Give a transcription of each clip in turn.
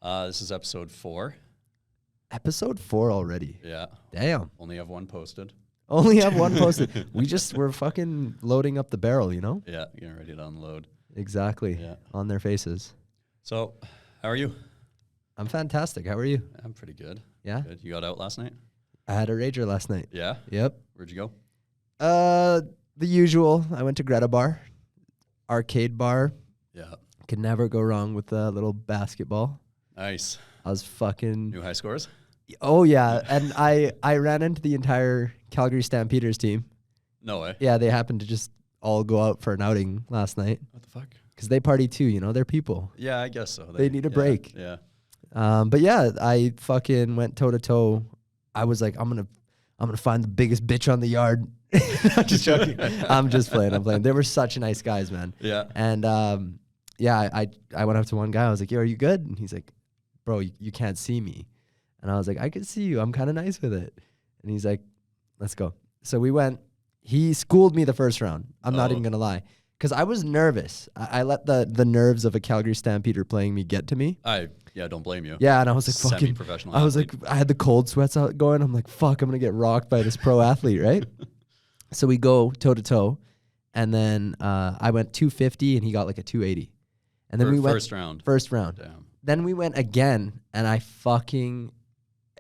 This is episode 4. Episode 4 already. Yeah. Damn. Only have one posted. Only have one posted. We're fucking loading up the barrel, you know? Yeah, getting ready to unload. Exactly. Yeah. On their faces. So, how are you? I'm fantastic. How are you? I'm pretty good. Yeah? Good. You got out last night? I had a rager last night. Yeah? Yep. Where'd you go? The usual. I went to Greta Bar. Arcade bar. Yeah. Could never go wrong with a little basketball. Nice. I was fucking... New high scores? Oh, yeah. And I ran into the entire Calgary Stampeders team. No way. Yeah, they happened to just all go out for an outing last night. What the fuck? Because they party too, you know? They're people. Yeah, I guess so. They need a break. Yeah. But yeah, I fucking went toe to toe. I was like, I'm gonna find the biggest bitch on the yard. I'm just joking. I'm just playing. I'm playing. They were such nice guys, man. Yeah. And yeah, I went up to one guy. I was like, yo, are you good? And he's like, bro, you can't see me. And I was like, I can see you. I'm kind of nice with it. And he's like, let's go. So we went. He schooled me the first round. I'm not even gonna lie. Because I was nervous. I let the nerves of a Calgary Stampeder playing me get to me. Yeah, don't blame you. Yeah, and I was like, fucking, semi-professional I was athlete. like, I had the cold sweats out going. I'm like, fuck, I'm going to get rocked by this pro athlete, right? So we go toe to toe. And then I went 250 and he got like a 280. And then we went. First round. First round. Damn. Then we went again and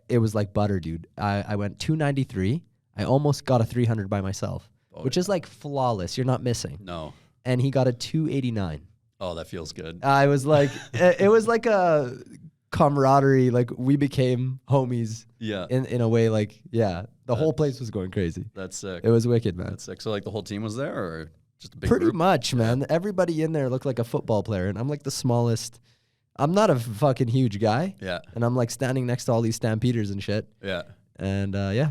it was like butter, dude. I went 293. I almost got a 300 by myself, which is like flawless. You're not missing. No. And he got a 289. Oh, that feels good. I was like, it was like a camaraderie. Like we became homies. Yeah. In a way, like, yeah, the whole place was going crazy. That's sick. It was wicked, man. That's sick. So like the whole team was there or just a big Pretty group? much, man. Everybody in there looked like a football player. And I'm like the smallest. I'm not a fucking huge guy. Yeah. And I'm like standing next to all these Stampeders and shit. Yeah. And yeah,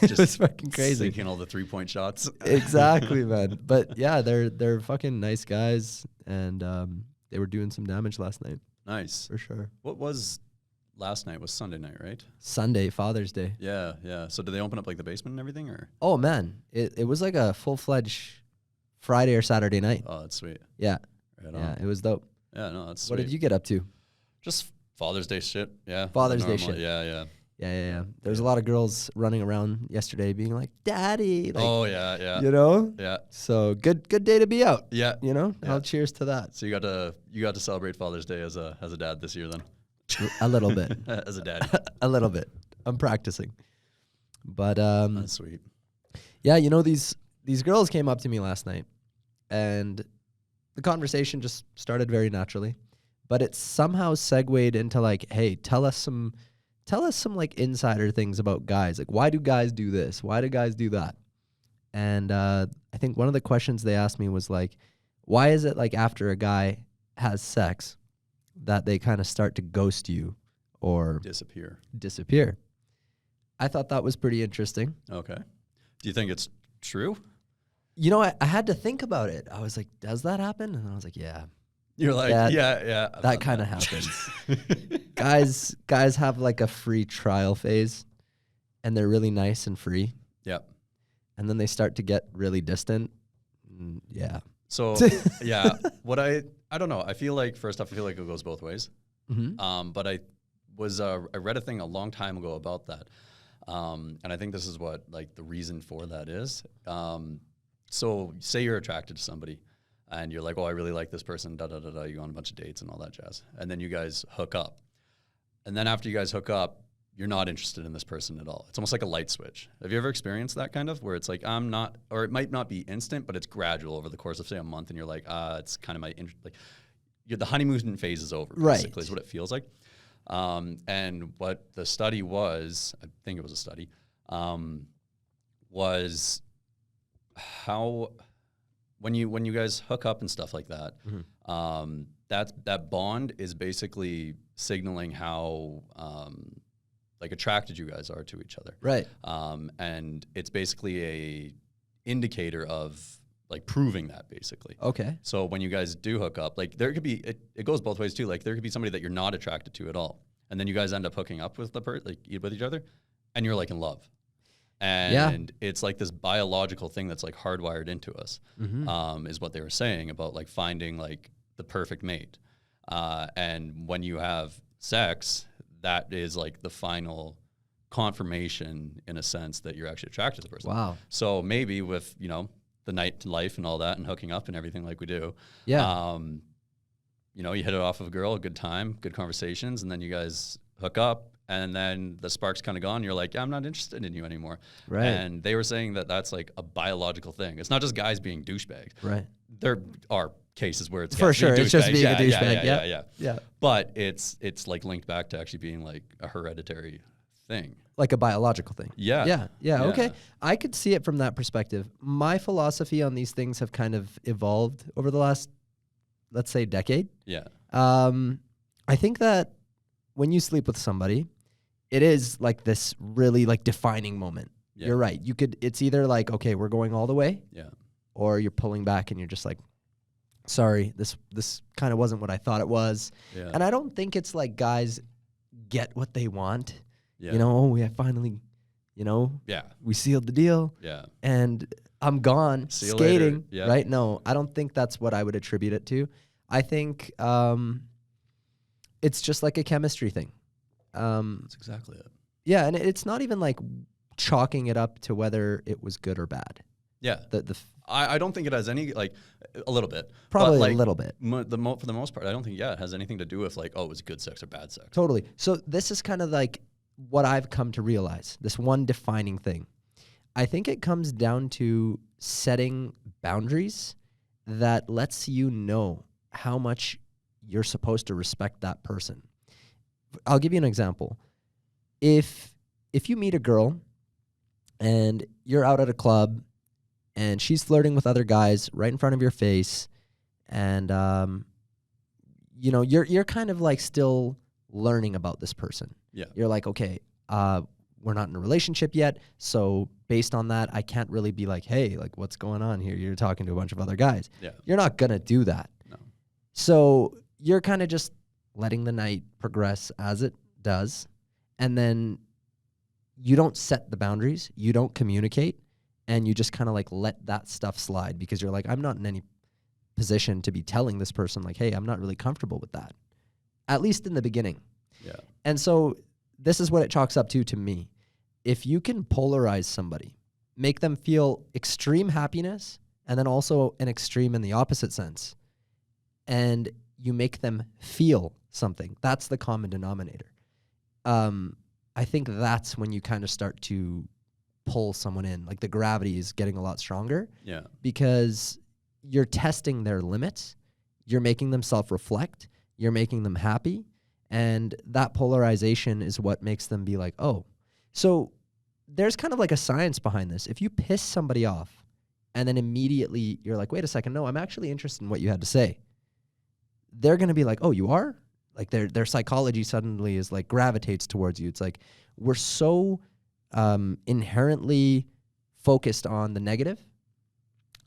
it was fucking crazy. Sinking all the 3-point shots. Exactly, man. But yeah, they're fucking nice guys. And they were doing some damage last night. Nice. For sure. What was last night? Was Sunday night, right? Sunday, Father's Day. Yeah, yeah. So did they open up like the basement and everything, or? Oh man, it was like a full-fledged Friday or Saturday night. Oh, that's sweet. Yeah, Right yeah, on. it was dope. Yeah, no, that's sweet. What did you get up to? Just Father's Day shit. Yeah. Father's Day normal. shit. Yeah, yeah. Yeah. There's a lot of girls running around yesterday being like, "Daddy," like, Oh yeah, yeah. you know. Yeah. So good day to be out. Yeah. You know. Yeah. I'll cheers to that. So you got to celebrate Father's Day as a dad this year then. A little bit. As a dad. A little bit. I'm practicing. But That's sweet. yeah, you know, these girls came up to me last night and the conversation just started very naturally, but it somehow segued into like, hey, tell us some like insider things about guys. Like, why do guys do this? Why do guys do that? And I think one of the questions they asked me was like, why is it like after a guy has sex that they kind of start to ghost you or disappear? I thought that was pretty interesting. Okay. Do you think it's true? You know, I had to think about it. I was like, does that happen? And I was like, yeah. You're like, yeah. That kind of happens. Guys have like a free trial phase and they're really nice and free. Yeah. And then they start to get really distant. Yeah. So, yeah, I don't know. I feel like it goes both ways. Mm-hmm. But I read a thing a long time ago about that. And I think this is what like the reason for that is. So say you're attracted to somebody and you're like, oh, I really like this person, you go on a bunch of dates and all that jazz. And then you guys hook up. And then after you guys hook up, you're not interested in this person at all. It's almost like a light switch. Have you ever experienced that kind of where it's like, I'm not, or it might not be instant, but it's gradual over the course of say a month and you're like, it's kind of my interest. Like the honeymoon phase is over, basically, is what it feels like. And what the study was, I think it was a study, was how when you guys hook up and stuff like that, Mm-hmm. that bond is basically signaling how like attracted you guys are to each other. Right. And it's basically a indicator of like proving that basically. Okay. So when you guys do hook up, like there could be, it goes both ways too. Like there could be somebody that you're not attracted to at all. And then you guys end up hooking up with with each other and you're like in love. And it's like this biological thing that's like hardwired into us, is what they were saying about like finding like the perfect mate. And when you have sex, that is like the final confirmation in a sense that you're actually attracted to the person. Wow. So maybe with, you know, the night life and all that and hooking up and everything like we do. Yeah. You know, you hit it off of a girl, a good time, good conversations, and then you guys hook up, and then the spark's kind of gone. You're like, yeah, I'm not interested in you anymore. Right. And they were saying that that's like a biological thing. It's not just guys being douchebags. Right. There are cases where it's For guys sure. being It's just douchebags. being a douchebag. Yeah. But it's like linked back to actually being like a hereditary thing. Like a biological thing. Yeah. Yeah. Okay. I could see it from that perspective. My philosophy on these things have kind of evolved over the last, let's say, decade. Yeah. I think that when you sleep with somebody, it is like this really like defining moment. Yeah. You're right. It's either like, okay, we're going all the way. Yeah. Or you're pulling back and you're just like, sorry, this kind of wasn't what I thought it was. Yeah. And I don't think it's like guys get what they want. Yeah. You know, oh, we finally, you know, Yeah. we sealed the deal. Yeah. And I'm gone See you skating. later. Yeah. Right? No, I don't think that's what I would attribute it to. I think it's just like a chemistry thing. That's exactly it. Yeah, and it's not even like chalking it up to whether it was good or bad. Yeah. The I don't think it has any, like, a little bit. Probably but, like, a little bit. For the most part, I don't think, it has anything to do with, like, oh, it was good sex or bad sex. Totally. So this is kind of like what I've come to realize, this one defining thing. I think it comes down to setting boundaries that lets you know how much you're supposed to respect that person. I'll give you an example. If you meet a girl and you're out at a club and she's flirting with other guys right in front of your face, and you know, you're kind of like still learning about this person. Yeah. You're like, okay, we're not in a relationship yet, so based on that, I can't really be like, hey, like, what's going on here? You're talking to a bunch of other guys. Yeah. You're not gonna do that. No. So you're kind of just letting the night progress as it does, and then you don't set the boundaries, you don't communicate, and you just kind of like let that stuff slide because you're like, I'm not in any position to be telling this person like, hey, I'm not really comfortable with that, at least in the beginning. Yeah. And so this is what it chalks up to me. If you can polarize somebody, make them feel extreme happiness and then also an extreme in the opposite sense, and you make them feel something, that's the common denominator. I think that's when you kind of start to pull someone in. Like the gravity is getting a lot stronger. Yeah. Because you're testing their limits, you're making them self-reflect, you're making them happy, and that polarization is what makes them be like, oh. So there's kind of like a science behind this. If you piss somebody off and then immediately you're like, wait a second, no, I'm actually interested in what you had to say, they're going to be like, oh, you are? Like their psychology suddenly is like gravitates towards you. It's like we're so inherently focused on the negative.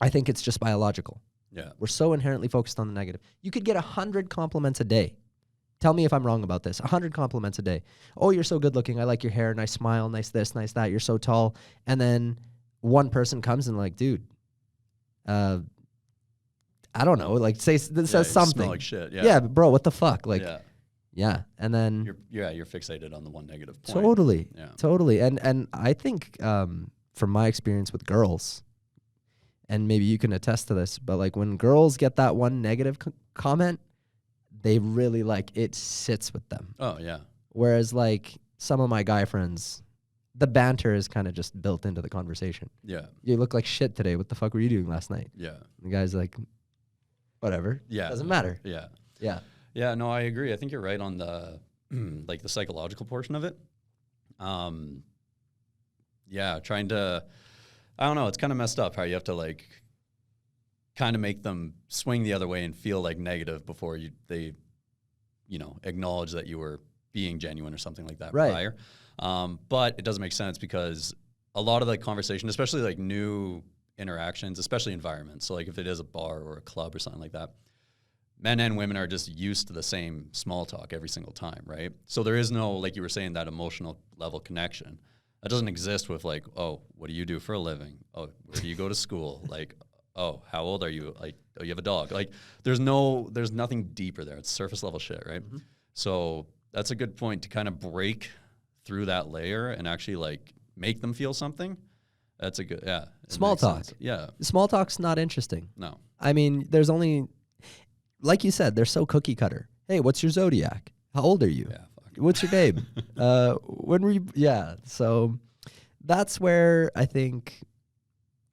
I think it's just biological. Yeah. We're so inherently focused on the negative. You could get 100 compliments a day. Tell me if I'm wrong about this. 100 compliments a day. Oh, you're so good looking. I like your hair. Nice smile. Nice this, nice that. You're so tall. And then one person comes and like, dude, I don't know, like says something. Smell like shit. Yeah. Yeah, but bro, what the fuck? Like, yeah. And then You're fixated on the one negative point. totally, Yeah. totally. And I think from my experience with girls, and maybe you can attest to this, but like when girls get that one negative comment, they really like it sits with them. Oh yeah. Whereas like some of my guy friends, the banter is kind of just built into the conversation. Yeah. You look like shit today. What the fuck were you doing last night? Yeah. The guy's like, whatever. Yeah. Doesn't matter. Yeah. Yeah. Yeah. No, I agree. I think you're right on the like the psychological portion of it. Yeah, trying to, I don't know, it's kind of messed up how you have to like kind of make them swing the other way and feel like negative before they acknowledge that you were being genuine or something like that prior. But it doesn't make sense because a lot of the conversation, especially like new interactions, especially environments. So like if it is a bar or a club or something like that, men and women are just used to the same small talk every single time, right? So there is no, like you were saying, that emotional level connection. That doesn't exist with like, oh, what do you do for a living? Oh, where do you go to school? Like, oh, how old are you? Like, oh, you have a dog. Like, there's nothing deeper there. It's surface level shit, right? Mm-hmm. So That's a good point to kind of break through that layer and actually like make them feel something. That's a good, yeah. Small talk. Sense. Yeah. Small talk's not interesting. No. I mean, there's only, like you said, they're so cookie cutter. Hey, what's your zodiac? How old are you? Yeah. Fuck. What's your name? When were you? Yeah. So that's where I think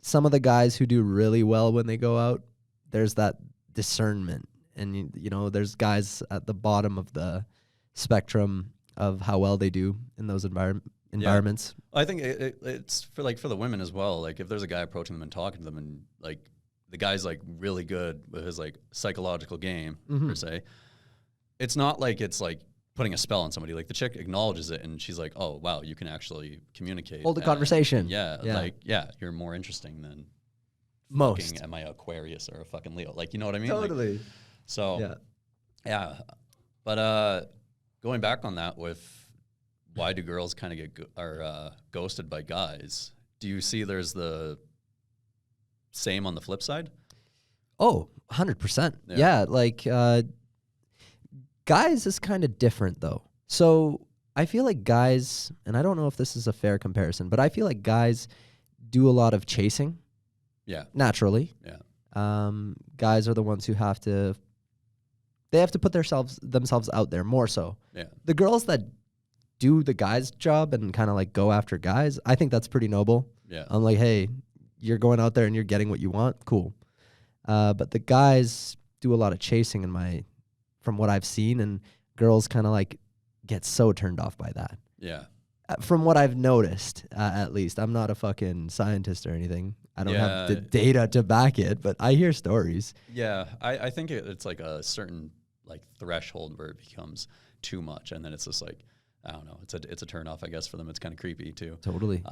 some of the guys who do really well when they go out, there's that discernment. And, you know, there's guys at the bottom of the spectrum of how well they do in those environments. I think it's for the women as well. Like if there's a guy approaching them and talking to them and like the guy's like really good with his like psychological game per se, it's not like it's like putting a spell on somebody. Like the chick acknowledges it and she's like, oh wow, you can actually communicate. Hold a conversation. Yeah, you're more interesting than most. Fucking, am I Aquarius or a fucking Leo? Like, you know what I mean? Totally. Like, so yeah. But going back on that with why do girls kind of get ghosted by guys? Do you see there's the same on the flip side? Oh, 100%. Yeah, like guys is kind of different though. So I feel like guys, and I don't know if this is a fair comparison, but I feel like guys do a lot of chasing. Yeah. Naturally. Yeah. Guys are the ones who have to put themselves out there more so. Yeah. The girls that do the guy's job and kind of like go after guys, I think that's pretty noble. Yeah. I'm like, hey, you're going out there and you're getting what you want. Cool. But the guys do a lot of chasing from what I've seen, and girls kind of like get so turned off by that. Yeah. From what I've noticed, at least. I'm not a fucking scientist or anything. I don't have the data to back it, but I hear stories. Yeah. I think it's like a certain like threshold where it becomes too much, and then it's just like, I don't know. It's a turn off, I guess, for them. It's kind of creepy too. Totally.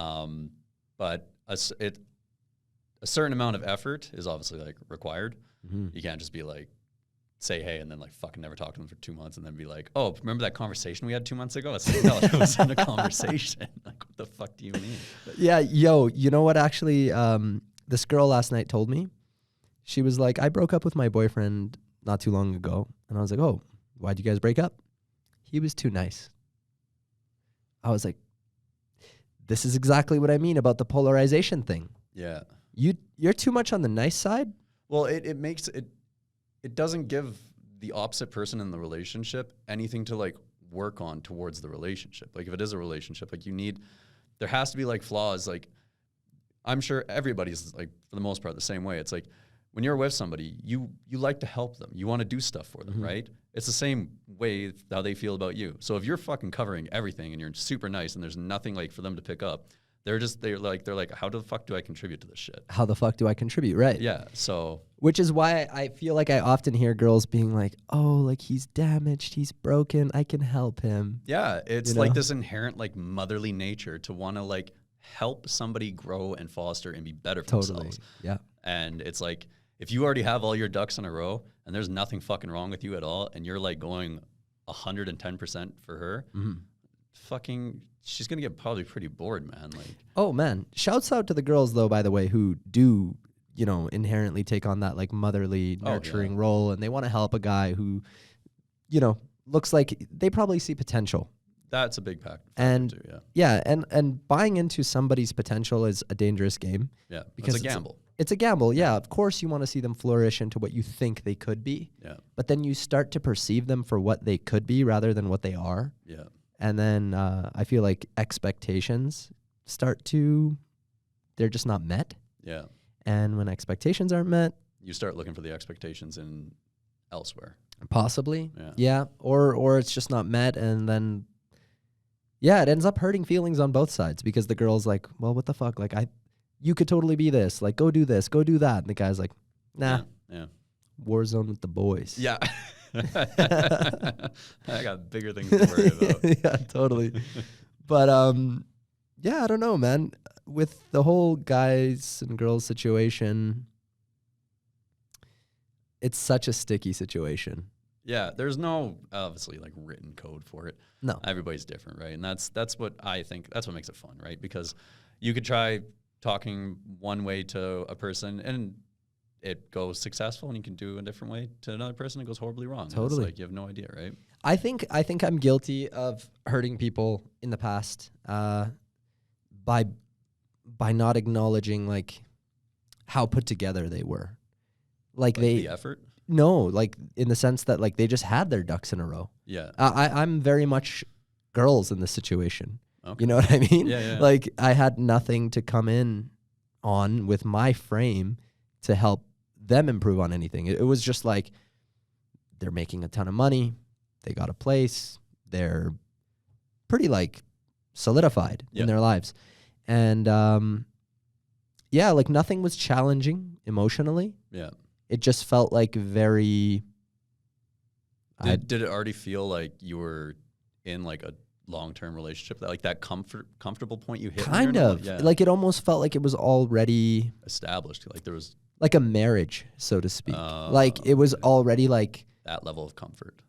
But a certain amount of effort is obviously like required. Mm-hmm. You can't just be like, say hey, and then like fucking never talk to them for 2 months, and then be like, oh, remember that conversation we had 2 months ago? It's like, no, it wasn't a conversation. Like, what the fuck do you mean? Yeah, you know what? Actually, this girl last night told me. She was like, I broke up with my boyfriend not too long ago, and I was like, oh, why'd you guys break up? He was too nice. I was like, this is exactly what I mean about the polarization thing. Yeah. You're too much on the nice side. Well, it doesn't give the opposite person in the relationship anything to like work on towards the relationship. Like if it is a relationship, like there has to be like flaws. Like I'm sure everybody's like for the most part the same way. It's like when you're with somebody, you like to help them. You want to do stuff for them, Mm-hmm. right? It's the same way how they feel about you. So if you're fucking covering everything and you're super nice and there's nothing like for them to pick up, they're like, how the fuck do I contribute to this shit? How the fuck do I contribute? Right. Yeah. So, which is why I feel like I often hear girls being like, oh, like he's damaged, he's broken, I can help him. Yeah. It's like this inherent like motherly nature to want to like help somebody grow and foster and be better for themselves. Yeah. And it's like, if you already have all your ducks in a row and there's nothing fucking wrong with you at all, and you're like going 110% for her, fucking, she's gonna get probably pretty bored, man. Like, oh man, shouts out to the girls though, by the way, who do, you know, inherently take on that like motherly, nurturing role, and they want to help a guy who, you know, looks like they probably see potential. That's a big factor and too, yeah. And buying into somebody's potential is a dangerous game. Yeah, because it's a gamble. It's a gamble, yeah. Of course, you want to see them flourish into what you think they could be. Yeah. But then you start to perceive them for what they could be rather than what they are. Yeah. And then I feel like expectations they're just not met. Yeah. And when expectations aren't met, you start looking for the expectations in elsewhere. Possibly. Yeah. Yeah. Or it's just not met, and then it ends up hurting feelings on both sides because the girl's like, well, what the fuck? Like you could totally be this. Like, go do this, go do that. And the guy's like, nah. Yeah. War zone with the boys. Yeah. I got bigger things to worry about. Yeah, totally. But I don't know, man. With the whole guys and girls situation, it's such a sticky situation. Yeah, there's no obviously like written code for it. No. Everybody's different, right? And that's what I think, that's what makes it fun, right? Because you could try talking one way to a person and it goes successful, and you can do a different way to another person. It goes horribly wrong. Totally. It's like you have no idea, right? I think I'm guilty of hurting people in the past by not acknowledging like how put together they were. Like the effort? No, like in the sense that like they just had their ducks in a row. Yeah. I'm very much girls in this situation. Okay. You know what I mean? Yeah. Like I had nothing to come in on with my frame to help them improve on anything. It was just like they're making a ton of money. They got a place. They're pretty like solidified in their lives. And yeah, like nothing was challenging emotionally. Yeah. It just felt like very... Did it already feel like you were in like a long-term relationship, that like that comfortable point you hit? Kind of. Yeah. Like it almost felt like it was already... established. Like there was... like a marriage, so to speak. Like it was already like... that level of comfort.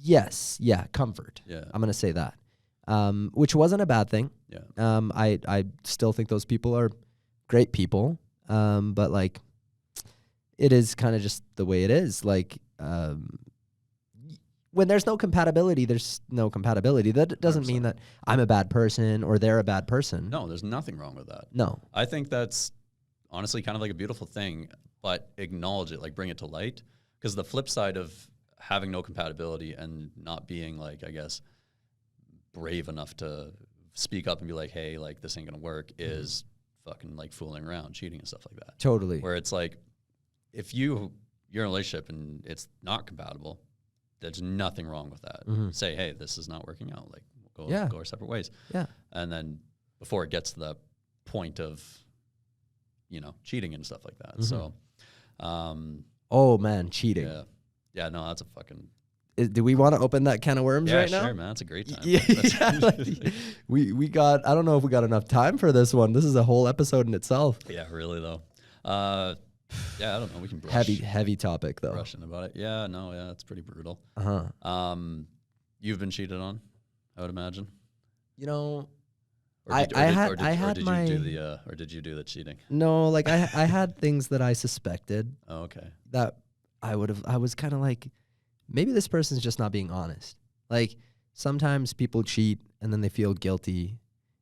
Yes. Yeah. Comfort. Yeah. I'm going to say that. Which wasn't a bad thing. Yeah. I still think those people are great people. But like, it is kind of just the way it is. Like, when there's no compatibility, there's no compatibility. That doesn't 100%. mean that I'm a bad person or they're a bad person. No, there's nothing wrong with that. No. I think that's honestly kind of like a beautiful thing, but acknowledge it, like bring it to light. Because the flip side of having no compatibility and not being like, I guess, brave enough to speak up and be like, hey, like this ain't gonna work, is fucking like fooling around, cheating and stuff like that. Totally. Where it's like, if you're in a relationship and it's not compatible, there's nothing wrong with that. Say, hey, this is not working out. Like, we'll go our separate ways. Yeah. And then before it gets to the point of, you know, cheating and stuff like that. So, oh man, cheating. yeah, no, that's a fucking... Do we want to open that can of worms right now? Yeah, sure, man. That's a great time. Yeah, like, we got... I don't know if we got enough time for this one. This is a whole episode in itself. Yeah, really, though. Yeah, I don't know. We can brush. Heavy topic, though. Brushing about it. Yeah, no, yeah, it's pretty brutal. You've been cheated on, I would imagine. You know... Or did you do the cheating? No, like I had things that I suspected. Oh, okay. That I was kind of like, maybe this person's just not being honest. Like sometimes people cheat and then they feel guilty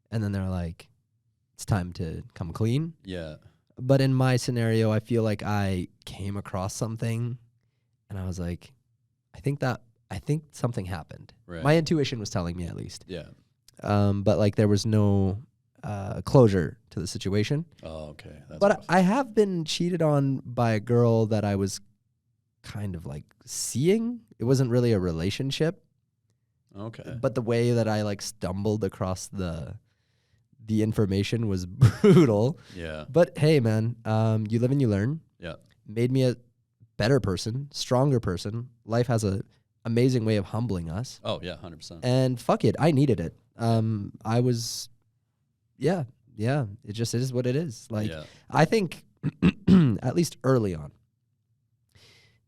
and then they're like, it's time to come clean. Yeah. But in my scenario, I feel like I came across something and I was like, I think something happened. Right. My intuition was telling me at least. Yeah. But like there was no closure to the situation. Oh, okay. That's but rough. I have been cheated on by a girl that I was kind of like seeing. It wasn't really a relationship. Okay. But the way that I like stumbled across the information was brutal. Yeah. But hey, man, you live and you learn. Yeah. Made me a better person, stronger person. Life has a amazing way of humbling us. Oh yeah, 100%. And fuck it, I needed it. I was, yeah. It is what it is. Like, I think, at least early on,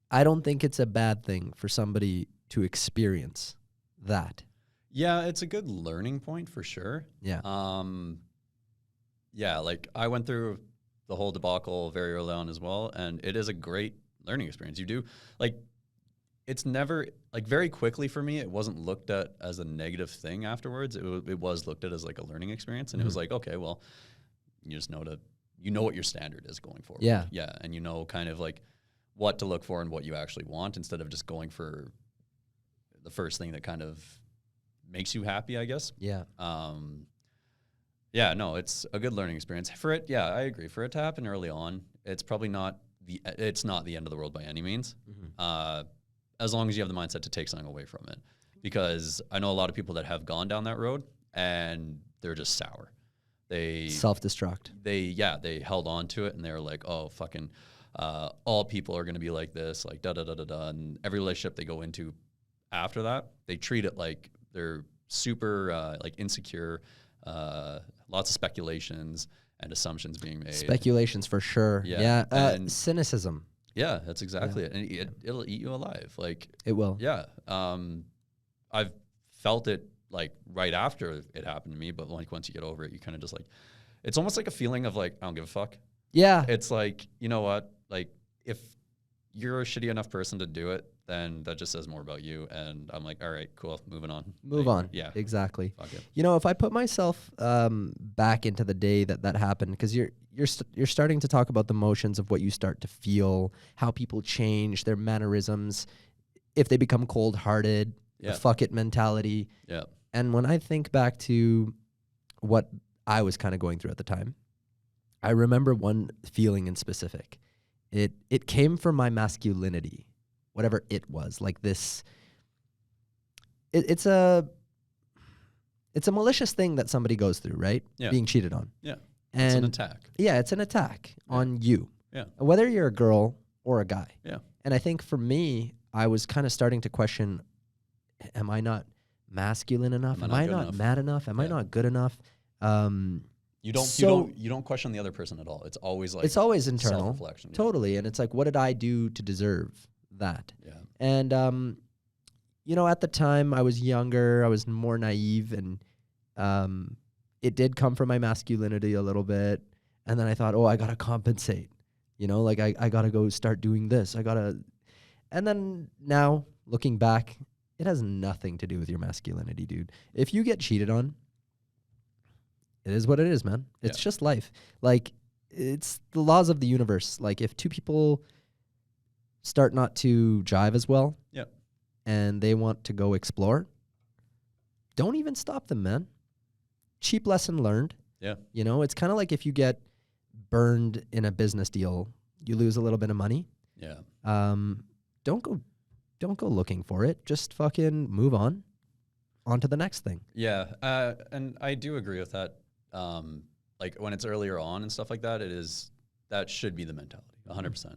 I don't think it's a bad thing for somebody to experience that. Yeah, it's a good learning point for sure. Yeah. Yeah, like I went through the whole debacle very early on as well, and it is a great learning experience. You do, like, it's never, like, very quickly for me, it wasn't looked at as a negative thing afterwards. It was looked at as like a learning experience, and it was like, okay, well, you just know what your standard is going forward. Yeah. Yeah, and you know kind of like what to look for and what you actually want instead of just going for the first thing that kind of makes you happy, I guess. Yeah. Yeah, no, it's a good learning experience. For it, yeah, I agree. For it to happen early on, it's probably not the end of the world by any means. As long as you have the mindset to take something away from it. Because I know a lot of people that have gone down that road and they're just sour. They self-destruct. They held on to it and they're like, oh, fucking all people are going to be like this, like da-da-da-da-da. And every relationship they go into after that, they treat it like they're super like insecure, lots of speculations and assumptions being made. Speculations for sure. Yeah. And cynicism. Yeah, that's exactly it. And it'll eat you alive. Like it will. Yeah. I've felt it like right after it happened to me, but like once you get over it, you kind of just like, it's almost like a feeling of like, I don't give a fuck. Yeah. It's like, you know what? Like if you're a shitty enough person to do it, then that just says more about you. And I'm like, all right, cool, moving on. Move Like, on. Yeah. Exactly. Fuck it. You know, if I put myself back into the day that happened, because you're starting to talk about the motions of what you start to feel, how people change their mannerisms, if they become cold-hearted, the fuck it mentality. Yeah. And when I think back to what I was kind of going through at the time, I remember one feeling in specific. It came from my masculinity, whatever it was. Like this, it's a malicious thing that somebody goes through, right? Yeah. Being cheated on. Yeah. And It's an attack. Yeah, it's an attack on you. Yeah. Whether you're a girl or a guy. Yeah. And I think for me, I was kind of starting to question, am I not masculine enough? Am I not mad enough? Am I not good enough? You don't question the other person at all. It's always like, it's always internal. Self-reflection. Yeah. Totally. And it's like, what did I do to deserve that? Yeah. And, you know, at the time I was younger, I was more naive, and it did come from my masculinity a little bit. And then I thought, oh, I got to compensate. You know, like I got to go start doing this. And then now looking back, it has nothing to do with your masculinity, dude. If you get cheated on, it is what it is, man. It's just life. Like, it's the laws of the universe. Like, if two people start not to jive as well, and they want to go explore, don't even stop them, man. Cheap lesson learned. Yeah. You know, it's kind of like if you get burned in a business deal, you lose a little bit of money. Yeah. Don't go looking for it. Just fucking move on to the next thing. Yeah. And I do agree with that. Like when it's earlier on and stuff like that, that should be the mentality, 100%.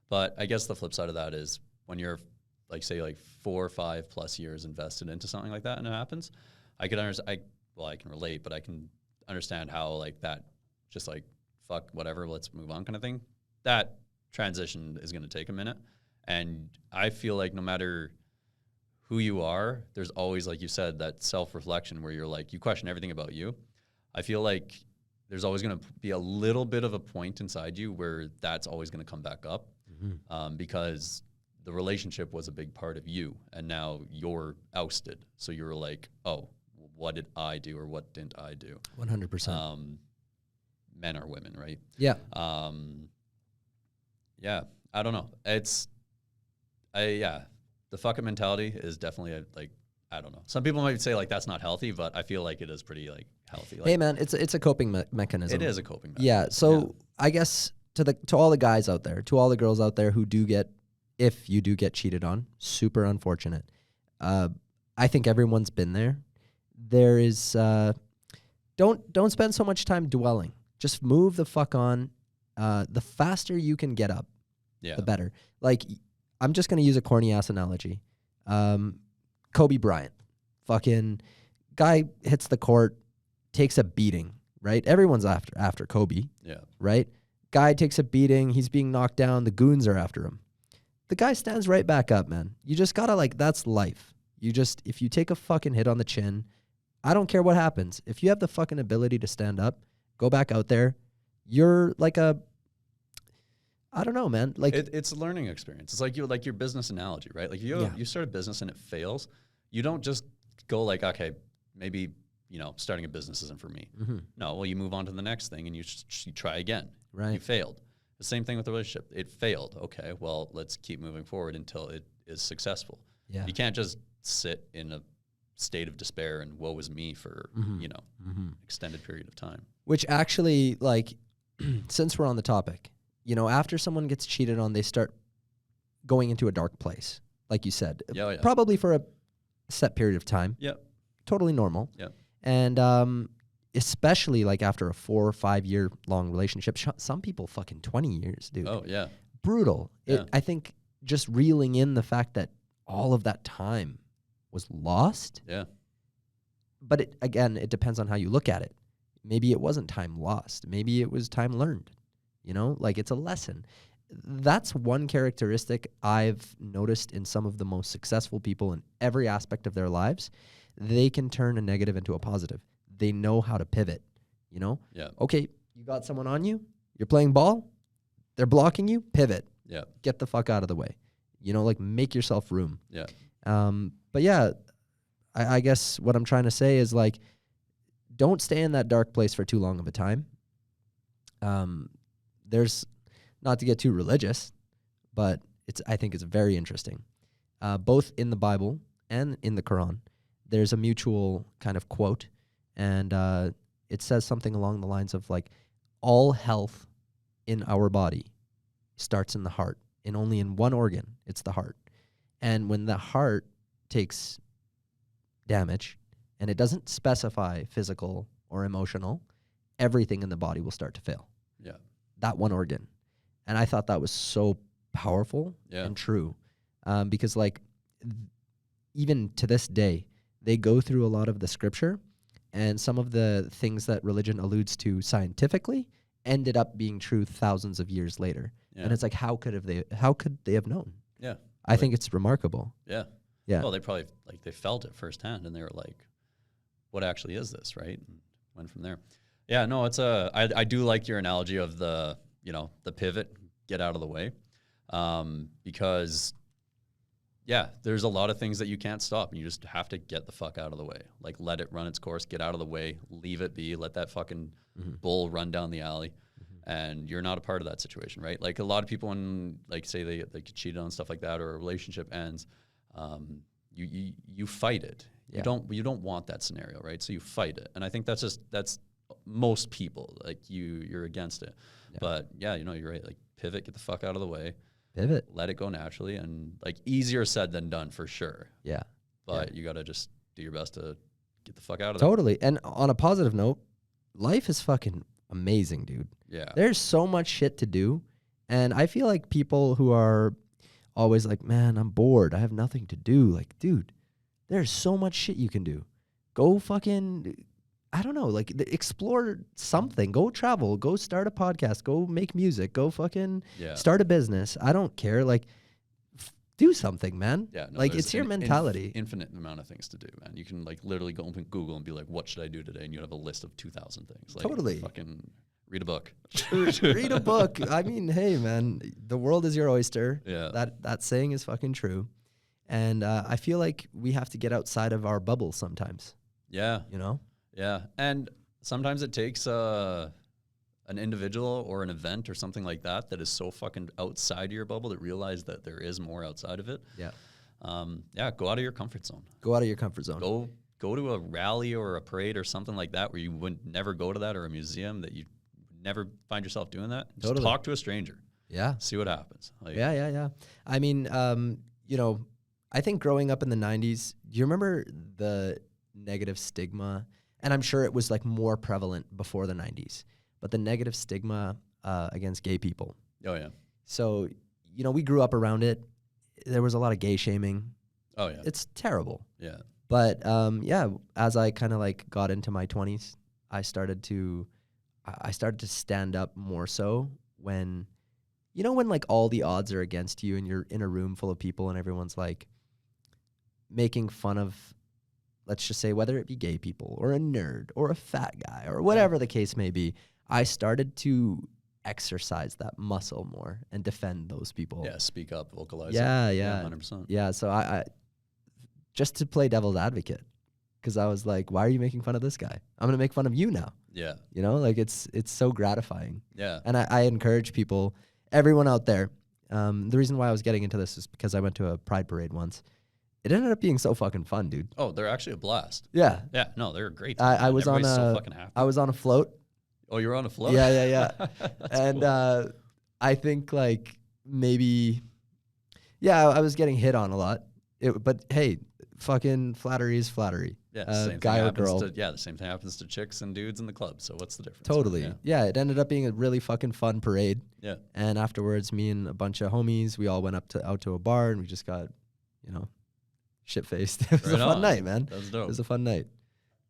But I guess the flip side of that is when you're like, say, like 4 or 5 plus years invested into something like that and it happens, I can relate, but I can understand how like that just like, fuck whatever, let's move on kind of thing. That transition is going to take a minute. And I feel like no matter who you are, there's always, like you said, that self-reflection where you're like, you question everything about you. I feel like there's always going to be a little bit of a point inside you where that's always going to come back up, because the relationship was a big part of you, and now you're ousted. So you're like, oh, what did I do or what didn't I do? 100%. Men or women, right? Yeah. Yeah. I don't know. The fuck it mentality is definitely I don't know. Some people might say like that's not healthy, but I feel like it is pretty like healthy. Like, hey man, it's a coping mechanism. It is a coping mechanism. Yeah. So I guess to all the guys out there, to all the girls out there who if you do get cheated on, super unfortunate. I think everyone's been there. There is don't spend so much time dwelling. Just move the fuck on. The faster you can get up, the better. Like, I'm just gonna use a corny ass analogy. Kobe Bryant, fucking guy hits the court, takes a beating, right? Everyone's after Kobe, right? Guy takes a beating, he's being knocked down, the goons are after him. The guy stands right back up, man. You just gotta that's life. If you take a fucking hit on the chin, I don't care what happens. If you have the fucking ability to stand up, go back out there. You're like I don't know, man. Like it's a learning experience. It's like your business analogy, right? Like you start a business and it fails. You don't just go like, okay, maybe, starting a business isn't for me. No, well, you move on to the next thing and you try again. Right. You failed. The same thing with the relationship. It failed. Okay, well, let's keep moving forward until it is successful. Yeah. You can't just sit in a state of despair and woe is me for, extended period of time. Which actually, since we're on the topic, after someone gets cheated on, they start going into a dark place, like you said. Yeah. Probably for a set period of time. Yeah. Totally normal. Yeah. And especially after a 4 or 5 year long relationship, some people fucking 20 years, dude. Oh, yeah. Brutal. Yeah. I think just reeling in the fact that all of that time was lost. Yeah. But it depends on how you look at it. Maybe it wasn't time lost. Maybe it was time learned. It's a lesson. That's one characteristic I've noticed in some of the most successful people in every aspect of their lives. They can turn a negative into a positive. They know how to pivot, Yeah. Okay, you got someone on you. You're playing ball. They're blocking you. Pivot. Yeah. Get the fuck out of the way. You know, like make yourself room. Yeah. But yeah, I guess what I'm trying to say is like, don't stay in that dark place for too long of a time. There's, not to get too religious, but I think it's very interesting. Both in the Bible and in the Quran, there's a mutual kind of quote, and it says something along the lines of like, all health in our body starts in the heart, and only in one organ, it's the heart. And when the heart takes damage, and it doesn't specify physical or emotional, everything in the body will start to fail. Yeah. That one organ. And I thought that was so powerful and true. Because like even to this day, they go through a lot of the scripture, and some of the things that religion alludes to scientifically ended up being true thousands of years later. Yeah. And it's like, how could they have known? Yeah. I think it's remarkable. Yeah. Yeah. Well, they probably like they felt it firsthand, and they were like, what actually is this, right? And went from there. Yeah, no, it's I do like your analogy of the pivot, get out of the way, because there's a lot of things that you can't stop, and you just have to get the fuck out of the way. Like, let it run its course, get out of the way, leave it be, let that fucking bull run down the alley, and you're not a part of that situation, right? Like a lot of people, when like say they get cheated on, stuff like that, or a relationship ends, you fight it. Yeah. You don't want that scenario, right? So you fight it, and I think that's most people. Like you're against it, but you're right. Like pivot, get the fuck out of the way, pivot, let it go naturally, and like easier said than done for sure. Yeah, but you gotta just do your best to get the fuck out of totally. And on a positive note, life is fucking amazing, dude. Yeah, there's so much shit to do, and I feel like people who are always like, man, I'm bored, I have nothing to do. Like, dude, there's so much shit you can do. Go fucking, I don't know, like explore something. Go travel. Go start a podcast. Go make music. Go fucking start a business. I don't care. Like, do something, man. Yeah, no, like it's your mentality. Infinite amount of things to do, man. You can like literally go open Google and be like, what should I do today? And you have a list of 2,000 things. Like, totally. Fucking read a book. Read a book. I mean, hey, man, the world is your oyster. Yeah. That saying is fucking true. And I feel like we have to get outside of our bubble sometimes. Yeah. You know? Yeah. And sometimes it takes an individual or an event or something like that is so fucking outside your bubble to realize that there is more outside of it. Yeah. Go out of your comfort zone. Go out of your comfort zone. Go to a rally or a parade or something like that where you would never go to that, or a museum that you never find yourself doing that. Just talk to a stranger. Yeah. See what happens. Like, yeah. I mean, I think growing up in the 90s, do you remember the negative stigma? And I'm sure it was like more prevalent before the 90s, but the negative stigma against gay people. Oh, yeah. So, we grew up around it. There was a lot of gay shaming. Oh, yeah. It's terrible. Yeah. But, as I kind of like got into my 20s, I started to stand up more so when like all the odds are against you and you're in a room full of people and everyone's like making fun of, let's just say, whether it be gay people or a nerd or a fat guy or whatever the case may be, I started to exercise that muscle more and defend those people. Yeah, speak up, vocalize. Yeah, 100%. Yeah, so I just to play devil's advocate, because I was like, why are you making fun of this guy? I'm going to make fun of you now. Yeah. Like it's so gratifying. Yeah. And I encourage people, everyone out there, the reason why I was getting into this is because I went to a pride parade once. It ended up being so fucking fun, dude. Oh, they're actually a blast. Yeah. Yeah, no, they're great. I was on so fucking happy. I was on a float. Oh, you were on a float? Yeah. And cool. I think like maybe, I was getting hit on a lot. But hey, fucking flattery is flattery. Yeah, same guy or girl. The same thing happens to chicks and dudes in the club. So what's the difference? Totally. Yeah, it ended up being a really fucking fun parade. Yeah. And afterwards, me and a bunch of homies, we all went out to a bar and we just got, shit-faced. It was a fun night, man. That was dope. It was a fun night.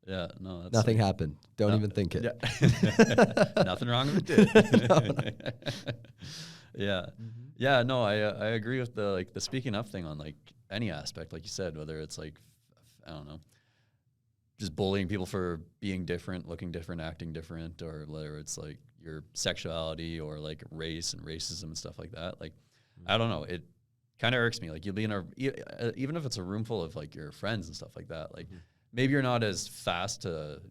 Yeah, no, that's nothing happened. Don't even think it. Yeah. Nothing wrong if it did. No. Yeah. Mm-hmm. Yeah, no, I agree with the speaking up thing on like any aspect, like you said, whether it's like, I don't know, just bullying people for being different, looking different, acting different, or whether it's like your sexuality or like race and racism and stuff like that. Like, I don't know. kind of irks me. Like you'll be in even if it's a room full of like your friends and stuff like that, like maybe you're not as fast to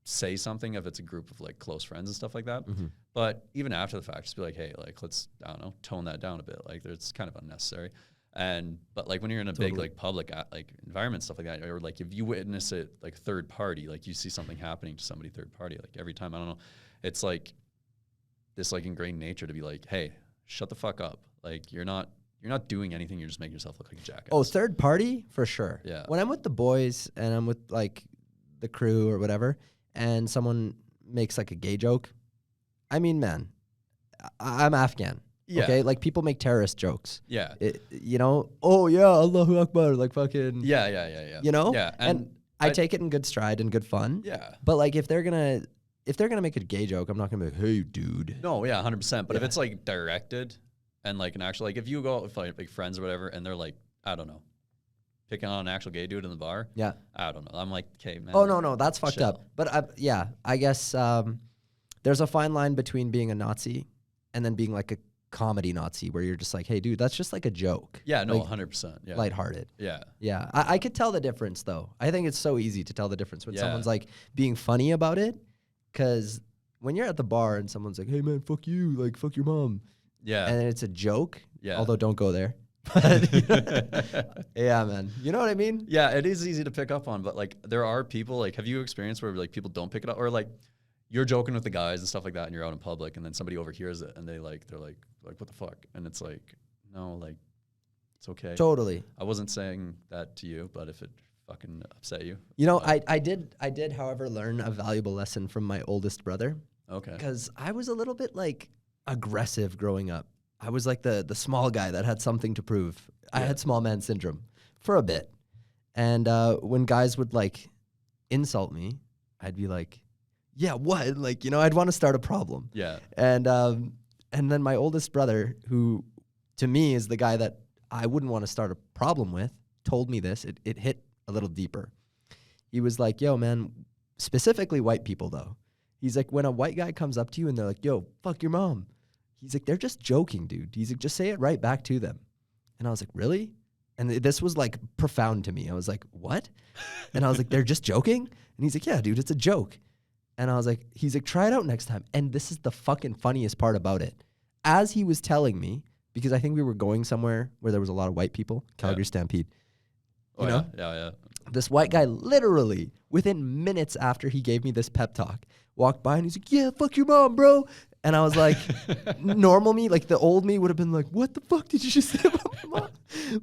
say something if it's a group of like close friends and stuff like that. But even after the fact, just be like, hey, like let's, I don't know, tone that down a bit. Like it's kind of unnecessary. But like when you're in a big like public like environment, stuff like that, or like if you witness it like third party, like you see something happening to somebody third party, like every time, I don't know, it's like this like ingrained nature to be like, hey, shut the fuck up. Like you're not doing anything. You're just making yourself look like a jackass. Oh, third party for sure. Yeah. When I'm with the boys and I'm with like the crew or whatever, and someone makes like a gay joke, I mean, man, I'm Afghan. Yeah. Okay, like people make terrorist jokes. Yeah. You know, oh yeah, Allahu Akbar, like fucking. Yeah. You know. Yeah. And I take it in good stride and good fun. Yeah. But like if they're gonna make a gay joke, I'm not gonna be like, hey, dude. No, yeah, 100%. But if it's like directed and like an actual, like if you go out with like friends or whatever, and they're like, I don't know, picking on an actual gay dude in the bar. Yeah. I don't know. I'm like, okay, man. Oh no, that's fucked chill. up. But yeah, I guess there's a fine line between being a Nazi and then being like a comedy Nazi, where you're just like, hey, dude, that's just like a joke. Yeah, no, like, 100%. Yeah. Lighthearted. Yeah. Yeah. I could tell the difference though. I think it's so easy to tell the difference when Yeah. someone's like being funny about it, because when you're at the bar and someone's like, hey man, fuck you, like fuck your mom. Yeah. And it's a joke. Yeah. Although don't go there. But, you know, yeah, man. You know what I mean? Yeah, it is easy to pick up on, but like there are people, like have you experienced where like people don't pick it up, or like you're joking with the guys and stuff like that and you're out in public and then somebody overhears it and they're like what the fuck? And it's like, no, like it's okay. Totally. I wasn't saying that to you, but if it fucking upset you. You know, I did, however, learn a valuable lesson from my oldest brother. Okay. Because I was a little bit like aggressive growing up. I was like the small guy that had something to prove. I had small man syndrome for a bit. And when guys would like insult me, I'd be like, yeah, what? Like, you know, I'd want to start a problem. Yeah. And then my oldest brother, who to me is the guy that I wouldn't want to start a problem with, told me this. It hit a little deeper. He was like, yo, man, specifically white people though. He's like, when a white guy comes up to you and they're like, yo, fuck your mom. He's like, they're just joking, dude. He's like, just say it right back to them. And I was like, really? And this was like profound to me. I was like, what? And I was like, they're just joking? And he's like, yeah, dude, it's a joke. And I was like, he's like, try it out next time. And this is the fucking funniest part about it. As he was telling me, because I think we were going somewhere where there was a lot of white people, Calgary Stampede. You know? Yeah. This white guy literally, within minutes after he gave me this pep talk, walked by and he's like, yeah, fuck your mom, bro. And I was like, normal me, like the old me would have been like, what the fuck did you just say about my mom?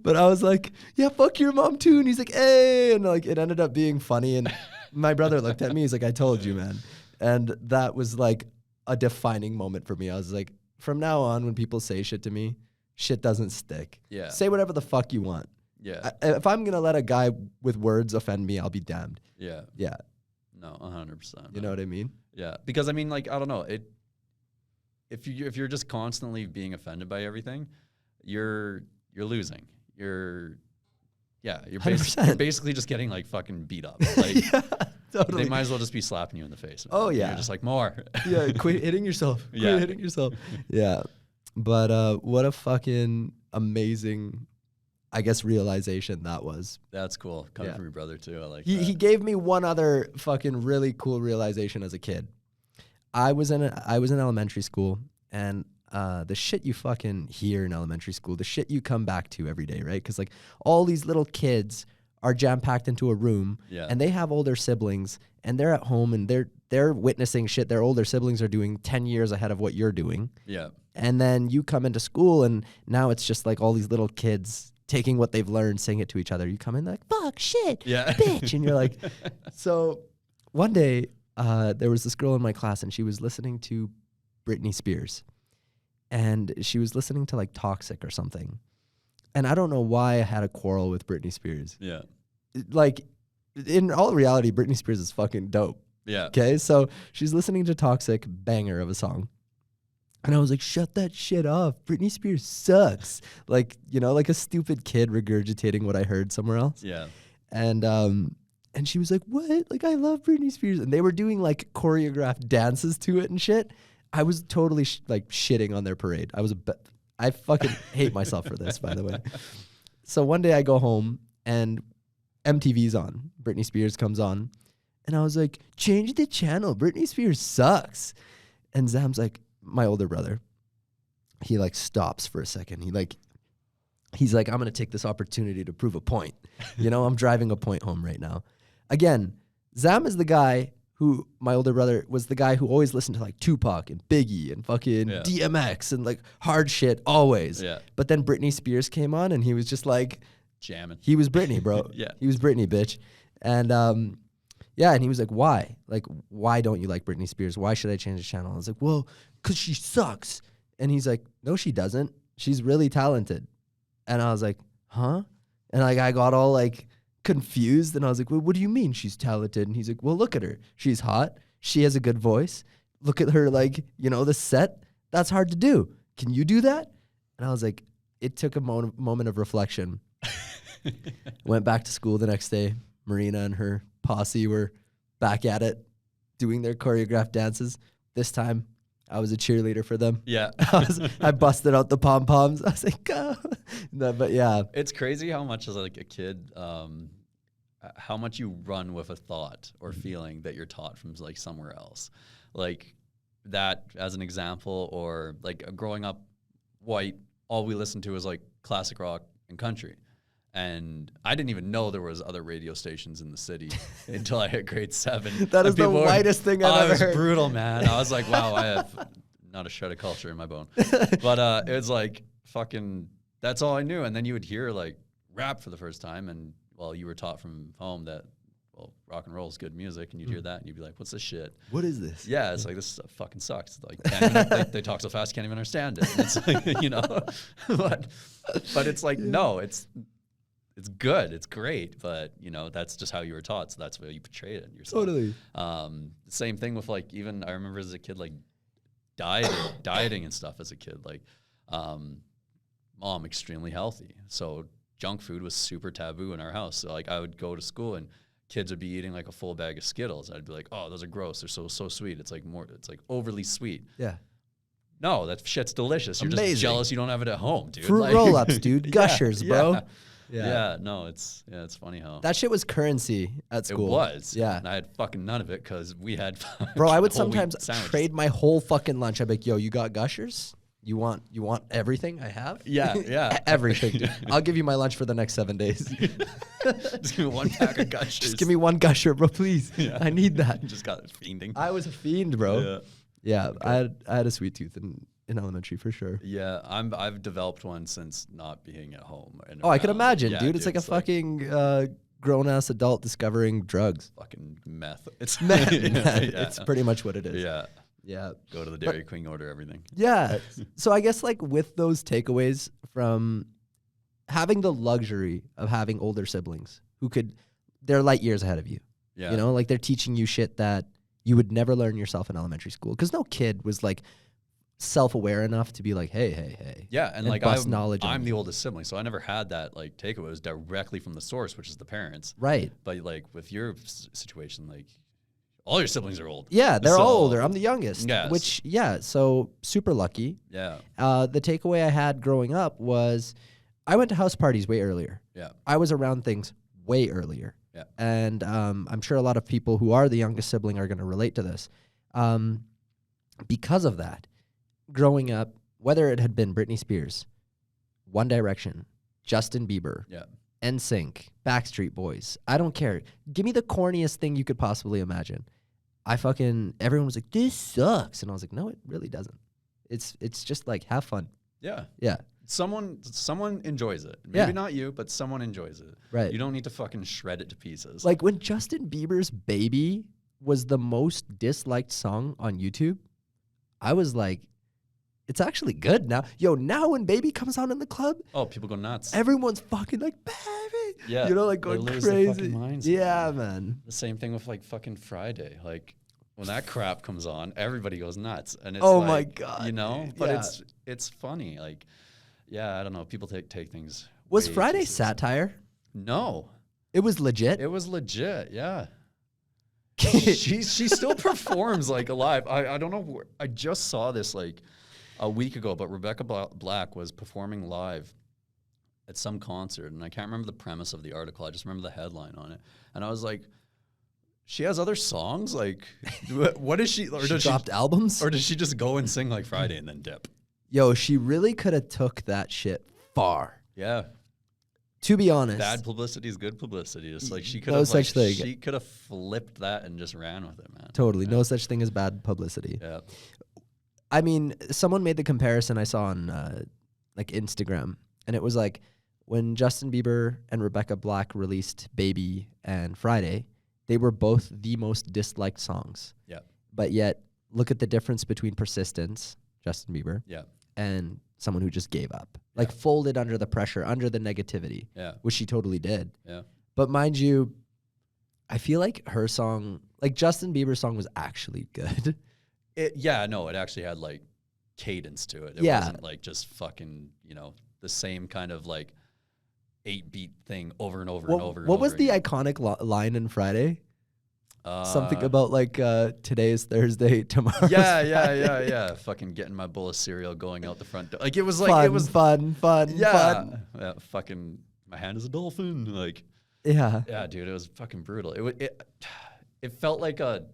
But I was like, yeah, fuck your mom too. And he's like, hey. And like, it ended up being funny. And my brother looked at me, he's like, I told you, man. And that was like a defining moment for me. I was like, from now on, when people say shit to me, shit doesn't stick. Yeah. Say whatever the fuck you want. Yeah. If I'm going to let a guy with words offend me, I'll be damned. Yeah. Yeah. No, 100%. You know what I mean? Yeah. Because I mean, like, I don't know. If you're just constantly being offended by everything, you're losing. You're basically just getting like fucking beat up. Like, Yeah, totally. they might as well just be slapping you in the face. Oh, yeah. You're just like, more. Yeah, quit hitting yourself. Yeah. Quit hitting yourself. Yeah. But what a fucking amazing, I guess, realization that was. That's cool. Coming Yeah. from your brother too. I like He that. gave me one other fucking really cool realization as a kid. I was in elementary school, and the shit you fucking hear in elementary school, the shit you come back to every day, right? Because like all these little kids are jam-packed into a room, and they have older siblings, and they're at home, and they're witnessing shit their older siblings are doing 10 years ahead of what you're doing. Yeah. And then you come into school, and now it's just like all these little kids taking what they've learned, saying it to each other. You come in like, fuck, shit, Yeah. bitch. And you're like, so one day there was this girl in my class, and she was listening to Britney Spears. And she was listening to like Toxic or something. And I don't know why I had a quarrel with Britney Spears. Yeah. Like, in all reality, Britney Spears is fucking dope. Yeah. Okay, so she's listening to Toxic, banger of a song. And I was like, shut that shit off. Britney Spears sucks. Like, you know, like a stupid kid regurgitating what I heard somewhere else. Yeah. And she was like, what? Like, I love Britney Spears. And they were doing like choreographed dances to it and shit. I was totally like shitting on their parade. I fucking hate myself for this, by the way. So one day I go home and MTV's on. Britney Spears comes on. And I was like, change the channel. Britney Spears sucks. And Zam's like, my older brother, he like stops for a second. He's like, I'm going to take this opportunity to prove a point. You know, I'm driving a point home right now. Again, Zam is the guy who, my older brother, was the guy who always listened to like Tupac and Biggie and fucking DMX and like hard shit always. Yeah. But then Britney Spears came on and he was just like, jamming. He was Britney, bro. Yeah. He was Britney, bitch. And yeah, and he was like, why? Like, why don't you like Britney Spears? Why should I change the channel? I was like, well, because she sucks. And he's like, no, she doesn't. She's really talented. And I was like, huh? And like I got all like confused and I was like, well, what do you mean she's talented? And he's like, well, look at her. She's hot. She has a good voice. Look at her, like, you know, the set. That's hard to do. Can you do that? And I was like, it took a moment of reflection. Went back to school the next day. Marina and her posse were back at it, doing their choreographed dances. This time, I was a cheerleader for them. Yeah. I busted out the pom-poms. I was like, go. No, but yeah. It's crazy how much as like a kid, how much you run with a thought or feeling that you're taught from like somewhere else. Like that as an example, or like growing up white, all we listened to was like classic rock and country. And I didn't even know there was other radio stations in the city until I hit grade 7. That is the whitest thing I've ever heard. It was brutal, man. I was like, wow, I have not a shred of culture in my bone. But it was like fucking, that's all I knew. And then you would hear like rap for the first time. And well, you were taught from home that, well, rock and roll is good music. And you'd hear that and you'd be like, what's this shit? What is this? Yeah, it's like, this fucking sucks. Like, can't even, they talk so fast, can't even understand it. And it's like, you know, but it's like, no, it's good, it's great, but you know, that's just how you were taught, so that's why you portray it yourself. Totally. Same thing with like, even I remember as a kid, like dieting and stuff as a kid, like mom extremely healthy, so junk food was super taboo in our house. So like I would go to school and kids would be eating like a full bag of Skittles. I'd be like, oh, those are gross, they're so sweet. It's like overly sweet. Yeah. No, that shit's delicious. You're Amazing. just jealous you don't have it at home, dude. Fruit like, roll-ups, dude. Gushers, bro. Yeah, no, it's funny how that shit was currency at school. It was. Yeah. And I had fucking none of it because we had bro, I would whole wheat sometimes sandwiches. trade my whole fucking lunch. I'd be like, yo, you got Gushers? You want everything I have? Yeah. Everything, dude. I'll give you my lunch for the next 7 days. Just give me one pack of Gushers. Just give me one Gusher, bro, please. Yeah. I need that. Just got fiending. I was a fiend, bro. Yeah. Okay. I had a sweet tooth in elementary for sure. Yeah, I've developed one since not being at home. And Oh, I can around. imagine, Yeah, dude. It's like a fucking grown-ass adult discovering drugs. fucking meth. It's Meth. yeah. It's pretty much what it is. Yeah. Yeah. Go to the Dairy Queen, order everything. Yeah. So I guess like with those takeaways from having the luxury of having older siblings they're light years ahead of you. Yeah. You know, like they're teaching you shit that you would never learn yourself in elementary school. Because no kid was like self-aware enough to be like, hey. Yeah, and like bust knowledge on I'm you. the oldest sibling, so I never had that like takeaway. It was directly from the source, which is the parents. Right. But like with your situation, like all your siblings are old. Yeah, they're So- all older. I'm the youngest. Yes. Which, yeah, so super lucky. Yeah. The takeaway I had growing up was I went to house parties way earlier. Yeah. I was around things way earlier. Yeah. And I'm sure a lot of people who are the youngest sibling are going to relate to this. Because of that, growing up, whether it had been Britney Spears, One Direction, Justin Bieber, Yeah. NSYNC, Backstreet Boys, I don't care. Give me the corniest thing you could possibly imagine. Everyone was like, this sucks. And I was like, no, it really doesn't. It's just like, have fun. Yeah. Yeah. Someone enjoys it. Maybe Yeah. not you, but someone enjoys it. Right. You don't need to fucking shred it to pieces. Like when Justin Bieber's Baby was the most disliked song on YouTube, I was like, it's actually good now. Yo, now when Baby comes on in the club, oh, people go nuts. everyone's fucking like, Baby. Yeah, You know, like they going lose their crazy. fucking minds, Yeah, man. The same thing with like fucking Friday. Like when that crap comes on, everybody goes nuts. And it's Oh like, my God, you know, dude. but Yeah. it's funny. Like, yeah, I don't know. People take things. Was way Friday too seriously. satire? No, It was legit? it was legit. Yeah. she still performs like alive. I don't know. I just saw this like a week ago, but Rebecca Black was performing live at some concert, and I can't remember the premise of the article. I just remember the headline on it, and I was like, she has other songs? Like, what is she? Or She dropped albums? Or does she just go and sing like Friday and then dip? Yo, she really could have took that shit far. Yeah. To be honest. Bad publicity is good publicity. It's like she could No have such thing. She could have flipped that and just ran with it, man. Totally. Yeah. No such thing as bad publicity. Yeah. I mean, someone made the comparison I saw on like Instagram, and it was like when Justin Bieber and Rebecca Black released Baby and Friday, they were both the most disliked songs. Yeah. But yet, look at the difference between persistence, Justin Bieber, Yeah. and someone who just gave up. Like folded under the pressure, under the negativity. Yeah. Which she totally did. Yeah. But mind you, I feel like her song, like Justin Bieber's song was actually good. It actually had like cadence to it. It wasn't like just fucking, the same kind of like 8-beat thing over and over and over. What was the iconic line in Friday? Something about like today is Thursday, tomorrow. Yeah. Fucking getting my bowl of cereal, going out the front door. Like it was like fun, it was fun. Yeah, fucking my hand is a dolphin. Like yeah, dude, it was fucking brutal. It felt like a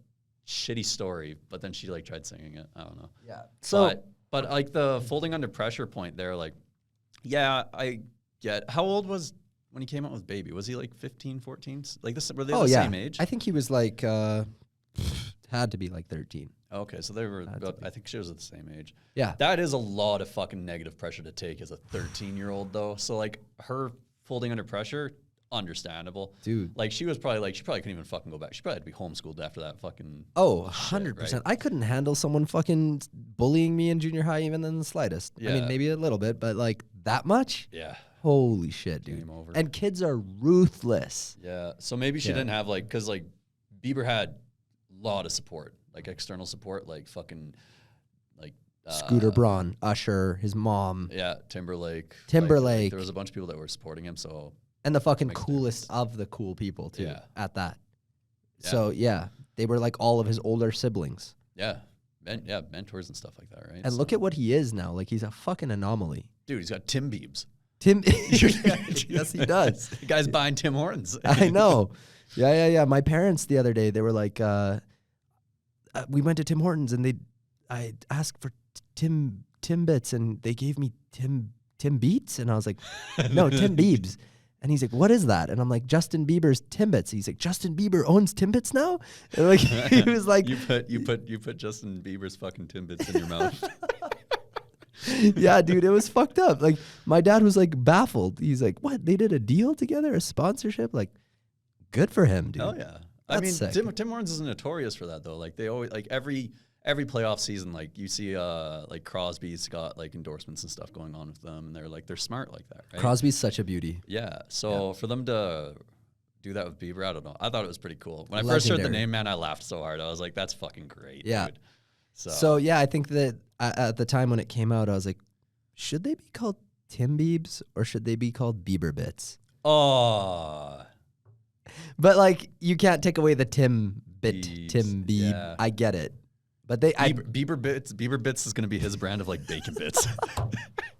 shitty story, but then she like tried singing it. I don't know. Yeah. So, but like the folding under pressure point there, like, yeah, I get. How old was when he came out with Baby? Was he like 15, 14? Like this? Were they the same age? I think he was like had to be like 13. Okay, so they were. I think she was at the same age. Yeah. That is a lot of fucking negative pressure to take as a 13-year-old, though. So like her folding under pressure. Understandable. Dude. Like she probably couldn't even fucking go back. She probably had to be homeschooled after that fucking 100%. Right? I couldn't handle someone fucking bullying me in junior high even in the slightest. Yeah. I mean, maybe a little bit, but like that much? Yeah. Holy shit, dude. Game over. And kids are ruthless. Yeah. So maybe she didn't have like, cause like Bieber had a lot of support, like external support, like fucking like Scooter Braun, Usher, his mom. Yeah, Timberlake. Like, there was a bunch of people that were supporting him, so and the fucking coolest of the cool people, too, at that. Yeah. So, they were like all of his older siblings. Yeah. Mentors and stuff like that, right? And look at what he is now. Like, he's a fucking anomaly. Dude, he's got Tim Biebs. Yes, he does. The guy's buying Tim Hortons. I know. Yeah. My parents the other day, they were like, we went to Tim Hortons, and I asked for Timbits, and they gave me Tim Beats? And I was like, no, Tim Biebs. And he's like, what is that? And I'm like, Justin Bieber's Timbits. He's like, Justin Bieber owns Timbits now? And like he was like, you put Justin Bieber's fucking Timbits in your mouth. Yeah, dude, it was fucked up. Like my dad was like baffled. He's like, what? They did a deal together, a sponsorship? Like, good for him, dude. Oh yeah. That's I mean, sick. Tim Hortons is notorious for that though. Like they always like every playoff season, like you see like Crosby's got like endorsements and stuff going on with them, and they're smart like that, right? Crosby's such a beauty. Yeah. So for them to do that with Bieber, I don't know. I thought it was pretty cool. When I first heard the name, man, I laughed so hard. I was like, that's fucking great. Yeah. Dude. So yeah, I think that at the time when it came out, I was like, should they be called Tim Biebs or should they be called Bieber Bits? Oh. But like, you can't take away the Tim Bit, Biebs, Tim Bieb. yeah. I get it. But Bieber Bits is gonna be his brand of like bacon bits.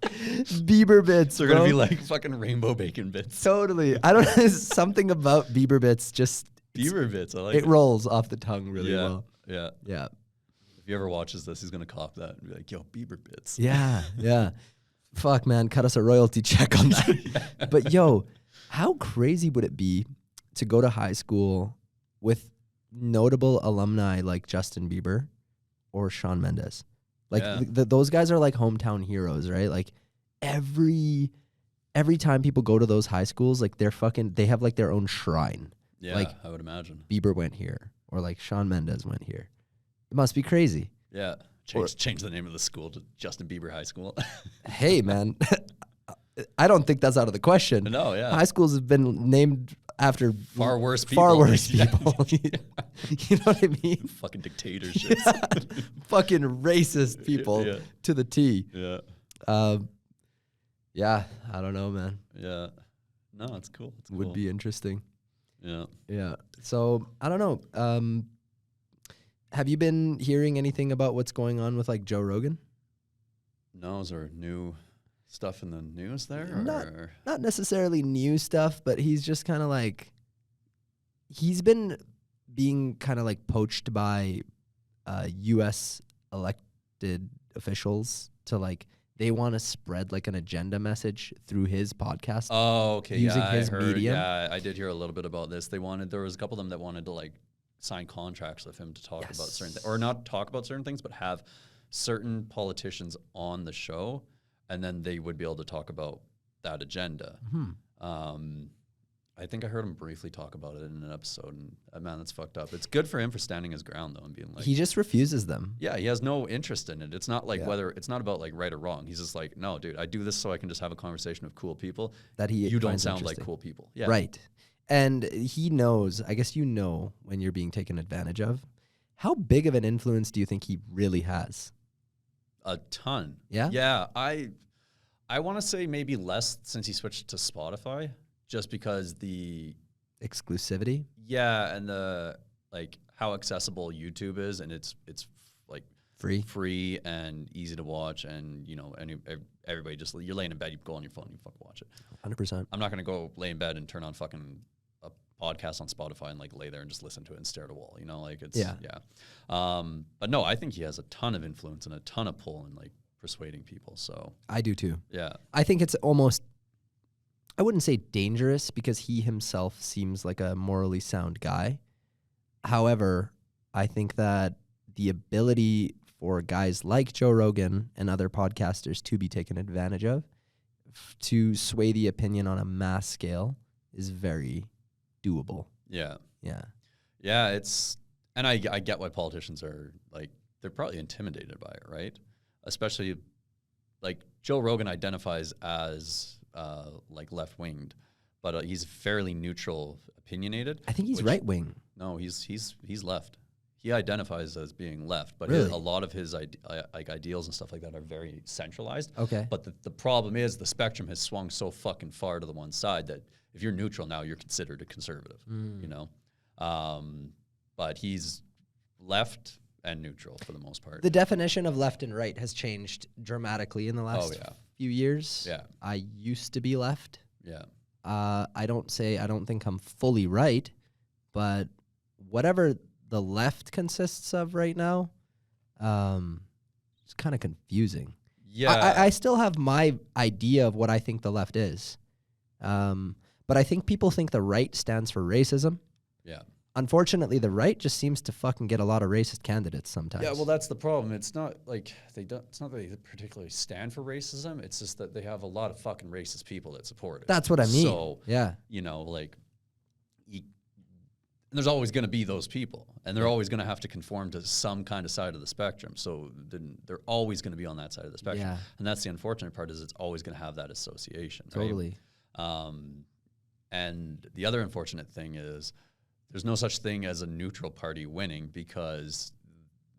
Bieber Bits. They're gonna be like fucking rainbow bacon bits. Totally. I don't know. Something about Bieber Bits just Bieber Bits. I like it rolls off the tongue really well. Yeah. Yeah. If he ever watches this, he's gonna cop that and be like, "Yo, Bieber Bits." Yeah. Fuck, man, cut us a royalty check on that. But yo, how crazy would it be to go to high school with notable alumni like Justin Bieber or Shawn Mendes? Like those guys are like hometown heroes, right? Like every time people go to those high schools, like they have like their own shrine. Yeah, like I would imagine. Bieber went here, or like Shawn Mendes went here. It must be crazy. Yeah. Change the name of the school to Justin Bieber High School. Hey, man. I don't think that's out of the question. No, yeah. High schools have been named after far worse people. You know what I mean? Fucking dictatorships. Fucking racist people to the T. Yeah. Yeah, I don't know, man. Yeah. No, it's cool. Would be interesting. Yeah. Yeah. So, I don't know. Have you been hearing anything about what's going on with like Joe Rogan? No, is there new stuff in the news there? Not necessarily new stuff, but he's just kind of like, he's been being kind of like poached by U.S. elected officials to like, they want to spread like an agenda message through his podcast. Oh, okay. Using his I heard, medium. Yeah, I did hear a little bit about this. There was a couple of them that wanted to like sign contracts with him to talk about certain things, or not talk about certain things, but have certain politicians on the show, and then they would be able to talk about that agenda. I think I heard him briefly talk about it in an episode, and man, that's fucked up. It's good for him for standing his ground though, and being like, He just refuses them. yeah, he has no interest in it. It's not like it's not about like right or wrong. He's just like, no, dude, I do this so I can just have a conversation with cool people. That You don't finds sound like interesting. cool people. Yeah. Right. And he knows, I guess when you're being taken advantage of. How big of an influence do you think he really has? A ton. Yeah? Yeah. I want to say maybe less since he switched to Spotify, just because Exclusivity? and the like how accessible YouTube is, and it's like free and easy to watch, and you know, everybody just, you're laying in bed, you go on your phone, you fucking watch it. 100%. I'm not gonna go lay in bed and turn on fucking a podcast on Spotify and like lay there and just listen to it and stare at a wall. You know, like it's But no, I think he has a ton of influence and a ton of pull in like persuading people. So I do too. yeah, I think it's almost, I wouldn't say dangerous because he himself seems like a morally sound guy. However, I think that the ability for guys like Joe Rogan and other podcasters to be taken advantage of, to sway the opinion on a mass scale, is very doable. yeah. Yeah. And I get why politicians are like, they're probably intimidated by it, right? Especially like Joe Rogan identifies as like left-winged, but he's fairly neutral, opinionated. I think he's right wing. No, he's left. He identifies as being left, but Really? a lot of his like ideals and stuff like that are very centralized. Okay. But the problem is the spectrum has swung so fucking far to the one side that if you're neutral now, you're considered a conservative. You know, but he's left and neutral for the most part. The definition of left and right has changed dramatically in the last few years. Yeah. I used to be left. Yeah. I don't think I'm fully right, but whatever the left consists of right now, it's kind of confusing. Yeah. I still have my idea of what I think the left is. But I think people think the right stands for racism. Yeah. Unfortunately, the right just seems to fucking get a lot of racist candidates sometimes. Yeah, well, that's the problem. It's not like it's not that they particularly stand for racism. It's just that they have a lot of fucking racist people that support it. That's what I mean. So, yeah. you know, like, there's always going to be those people, and they're always going to have to conform to some kind of side of the spectrum. So then they're always going to be on that side of the spectrum. Yeah. And that's the unfortunate part, is it's always going to have that association. Totally. Right? And the other unfortunate thing is, there's no such thing as a neutral party winning, because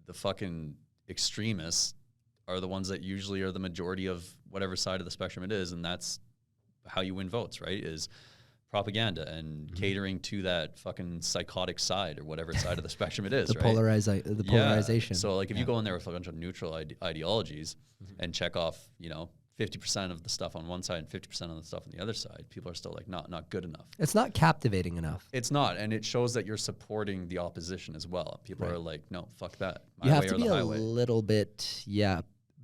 the fucking extremists are the ones that usually are the majority of whatever side of the spectrum it is, and that's how you win votes, right? Is propaganda and catering to that fucking psychotic side or whatever side of the spectrum it is, The right? polarization. So like if you go in there with a bunch of neutral ideologies and check off, you know, 50% of the stuff on one side and 50% of the stuff on the other side, people are still like, not good enough. It's not captivating enough. It's not, and it shows that you're supporting the opposition as well. People are like, no, fuck that. You have way to or be the a highway. little bit,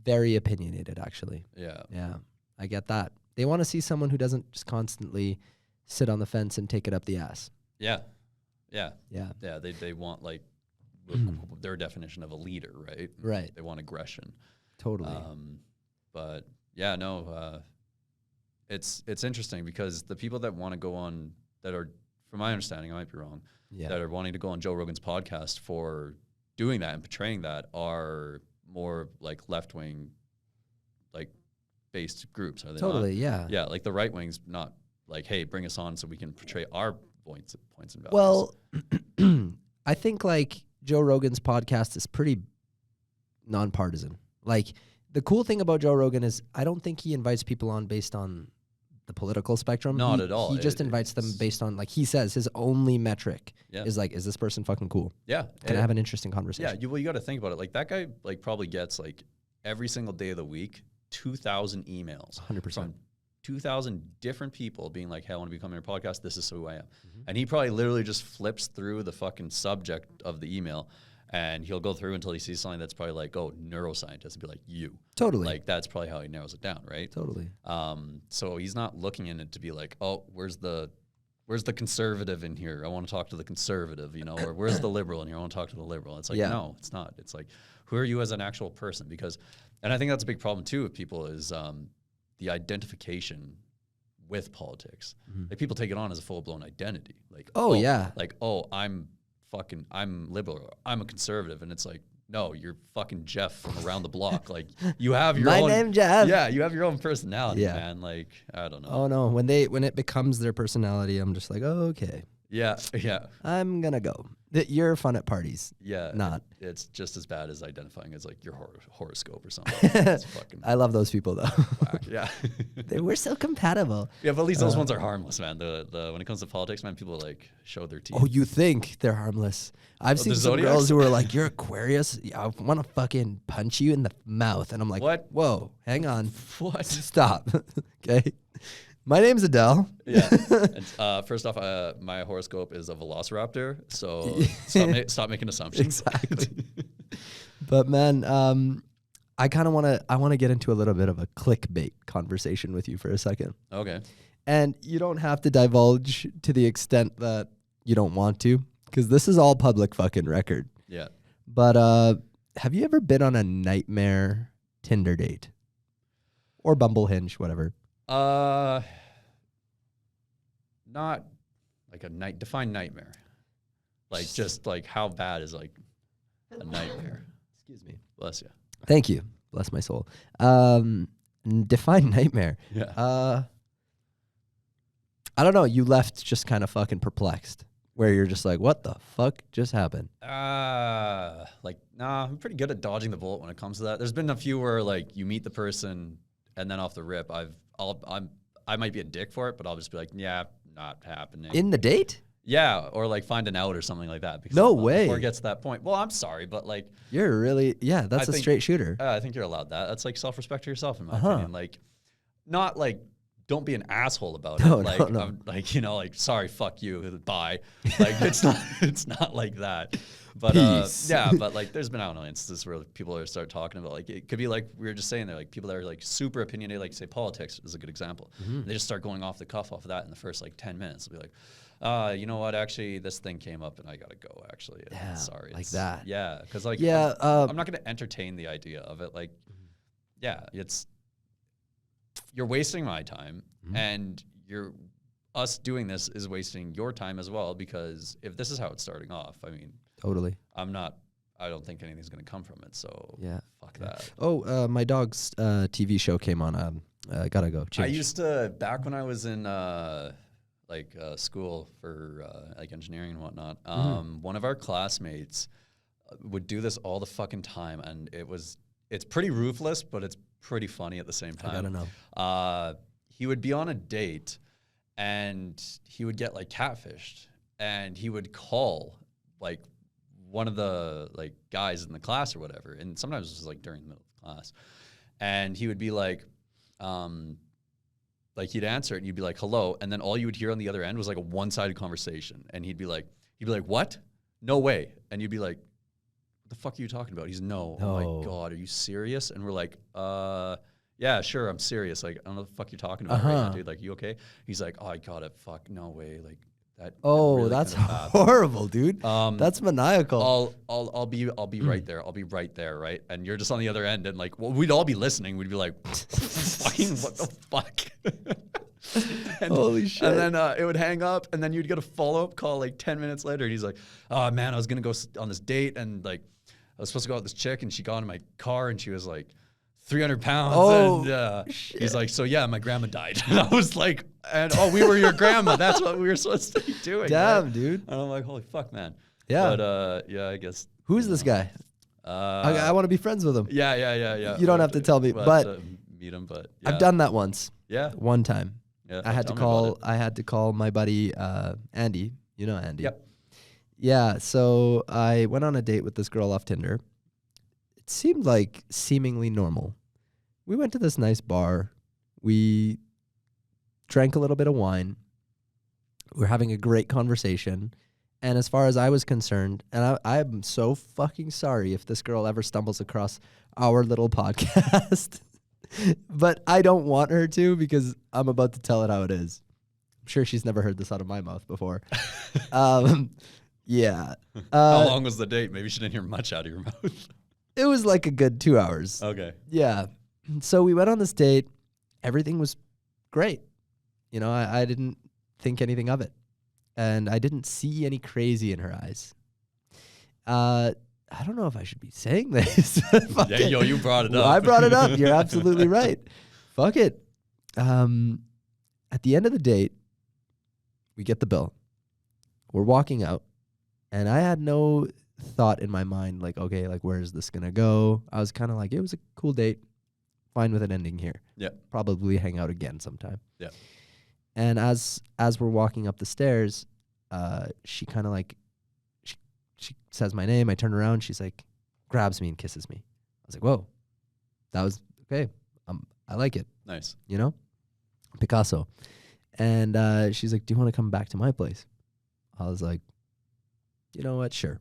very opinionated, actually. Yeah. Yeah, I get that. They want to see someone who doesn't just constantly sit on the fence and take it up the ass. Yeah. Yeah. They want like their definition of a leader, right? Right. They want aggression. Totally. But yeah, no, it's interesting because the people that want to go on, that are, from my understanding, I might be wrong, that are wanting to go on Joe Rogan's podcast for doing that and portraying that, are more like left-wing, like based groups, are they Totally, not? yeah. Yeah, like the right wing's not like, hey, bring us on so we can portray our points and values. Well, I think like Joe Rogan's podcast is pretty nonpartisan. Like, the cool thing about Joe Rogan is I don't think he invites people on based on the political spectrum. Not at all. He just invites them based on, like he says, his only metric is like, is this person fucking cool? Yeah. Can I have an interesting conversation? Yeah, you got to think about it. Like that guy like probably gets like every single day of the week 2,000 emails 100%. from 2,000 different people being like, hey, I want to become on your podcast. This is who I am. And he probably literally just flips through the fucking subject of the email, and he'll go through until he sees something that's probably like, oh, neuroscientist, and be like, you. Totally. Like, that's probably how he narrows it down, right? Totally. So he's not looking in it to be like, oh, where's the conservative in here? I want to talk to the conservative, you know, or where's the liberal in here? I want to talk to the liberal. It's like, no, it's not. It's like, who are you as an actual person? Because, and I think that's a big problem too with people is the identification with politics. Like, people take it on as a full-blown identity. Like, like, oh, I'm liberal, or I'm a conservative, and it's like, no, you're fucking Jeff from around the block. Like, you have your own. My name Jeff. Yeah, you have your own personality, man. Like, I don't know. Oh no, when it becomes their personality, I'm just like, oh, okay. Yeah. I'm gonna go. You're fun at parties. Yeah. Not. It's just as bad as identifying as like your horoscope or something. It's fucking I love those people though. whack. Yeah. We're so compatible. Yeah, but at least those ones are harmless, man. The when it comes to politics, man, people like show their teeth. Oh, you think they're harmless? I've seen some girls who are like, "You're Aquarius. I want to fucking punch you in the mouth," and I'm like, What? Whoa, hang on. What? Stop. Okay. My name's Adele. Yeah. And, first off, my horoscope is a velociraptor, so stop making assumptions. Exactly. But man, I kind of want to get into a little bit of a clickbait conversation with you for a second. Okay. And you don't have to divulge to the extent that you don't want to, because this is all public fucking record. Yeah. But have you ever been on a nightmare Tinder date? Or Bumble, Hinge, whatever. Not like define nightmare. Like, just like, how bad is like a nightmare? Excuse me. Bless you. Thank you. Bless my soul. Define nightmare. Yeah. I don't know. You left just kind of fucking perplexed, where you're just like, what the fuck just happened? Like, nah, I'm pretty good at dodging the bullet when it comes to that. There's been a few where like you meet the person and then off the rip, I might be a dick for it, but I'll just be like, yeah, not happening. In the date? Yeah, or like find an out or something like that. Because No way. Before it gets to that point. Well, I'm sorry, but like, You're really, that's a straight shooter. I think you're allowed that. That's like self-respect to yourself, in my opinion. Like, not like, don't be an asshole about it. Like, no. I'm like, you know, like, sorry, fuck you, bye. Like, it's not like that. But yeah, but like, there's been, I don't know, instances where people start talking about, like, it could be like we were just saying there, like people that are like super opinionated, like say politics is a good example. They just start going off the cuff off of that in the first like 10 minutes. They'll be like, you know what? Actually, this thing came up and I gotta go. Actually, Yeah, sorry, like that. Yeah, because like, Yeah, I'm not gonna entertain the idea of it. Like, yeah, you're wasting my time, and us doing this is wasting your time as well. Because if this is how it's starting off, I mean, Totally. I don't think anything's gonna come from it. So Yeah. fuck that. Oh, my dog's TV show came on. Gotta go. I used to, back when I was in school for like engineering and whatnot. One of our classmates would do this all the fucking time, and it's pretty ruthless, but it's pretty funny at the same time. I gotta know. He would be on a date, and he would get like catfished, and he would call like one of the like guys in the class or whatever, and sometimes it was like during the middle of the class, and he would be like he'd answer it and you'd be like, hello, and then all you would hear on the other end was like a one-sided conversation, and he'd be like, what? No way. And you'd be like, what the fuck are you talking about? He's no. Oh my God, are you serious? And we're like, yeah, sure, I'm serious. Like, I don't know what the fuck you're talking about right now, dude. Like, you okay? He's like, oh, I got it. Fuck, no way. Like, that. Oh, that's horrible, dude. That's maniacal. I'll be right there. I'll be right there, right? And you're just on the other end, and like, well, we'd all be listening. We'd be like, fucking what the fuck? Holy shit. And then it would hang up, and then you'd get a follow-up call like 10 minutes later, and he's like, oh man, I was gonna go on this date, and like, I was supposed to go out with this chick, and she got in my car, and she was like 300 pounds. Oh, and he's like, so yeah, my grandma died. And I was like, we were your grandma. That's what we were supposed to be doing. Damn, man. dude. And I'm like, holy fuck, man. Yeah. But yeah, I guess. Who's this guy? I want to be friends with him. Yeah. You don't have to tell me, but meet him. But yeah. I've done that once. Yeah. One time. Yeah. I had to call my buddy Andy. You know Andy. Yep. Yeah. So I went on a date with this girl off Tinder. It seemed like seemingly normal. we went to this nice bar. We drank a little bit of wine. We were having a great conversation. And as far as I was concerned, and I'm so fucking sorry if this girl ever stumbles across our little podcast, but I don't want her to because I'm about to tell it how it is. I'm sure she's never heard this out of my mouth before. Yeah. How long was the date? Maybe she didn't hear much out of your mouth. It was like a good 2 hours. Okay. Yeah. So we went on this date. Everything was great. You know, I didn't think anything of it. And I didn't see any crazy in her eyes. I don't know if I should be saying this. Yeah, yo, you brought it up. Well, I brought it up. You're absolutely right. Fuck it. At the end of the date, we get the bill. We're walking out. And I had no thought in my mind, like, okay, like, where is this going to go? I was kind of like, it was a cool date. Fine with it ending here. Yeah. Probably hang out again sometime. Yeah. And as we're walking up the stairs, she kind of like, she says my name. I turn around. She's like, grabs me and kisses me. I was like, whoa, that was okay. I like it. Nice. You know, Picasso. And she's like, do you want to come back to my place? I was like, you know what? Sure.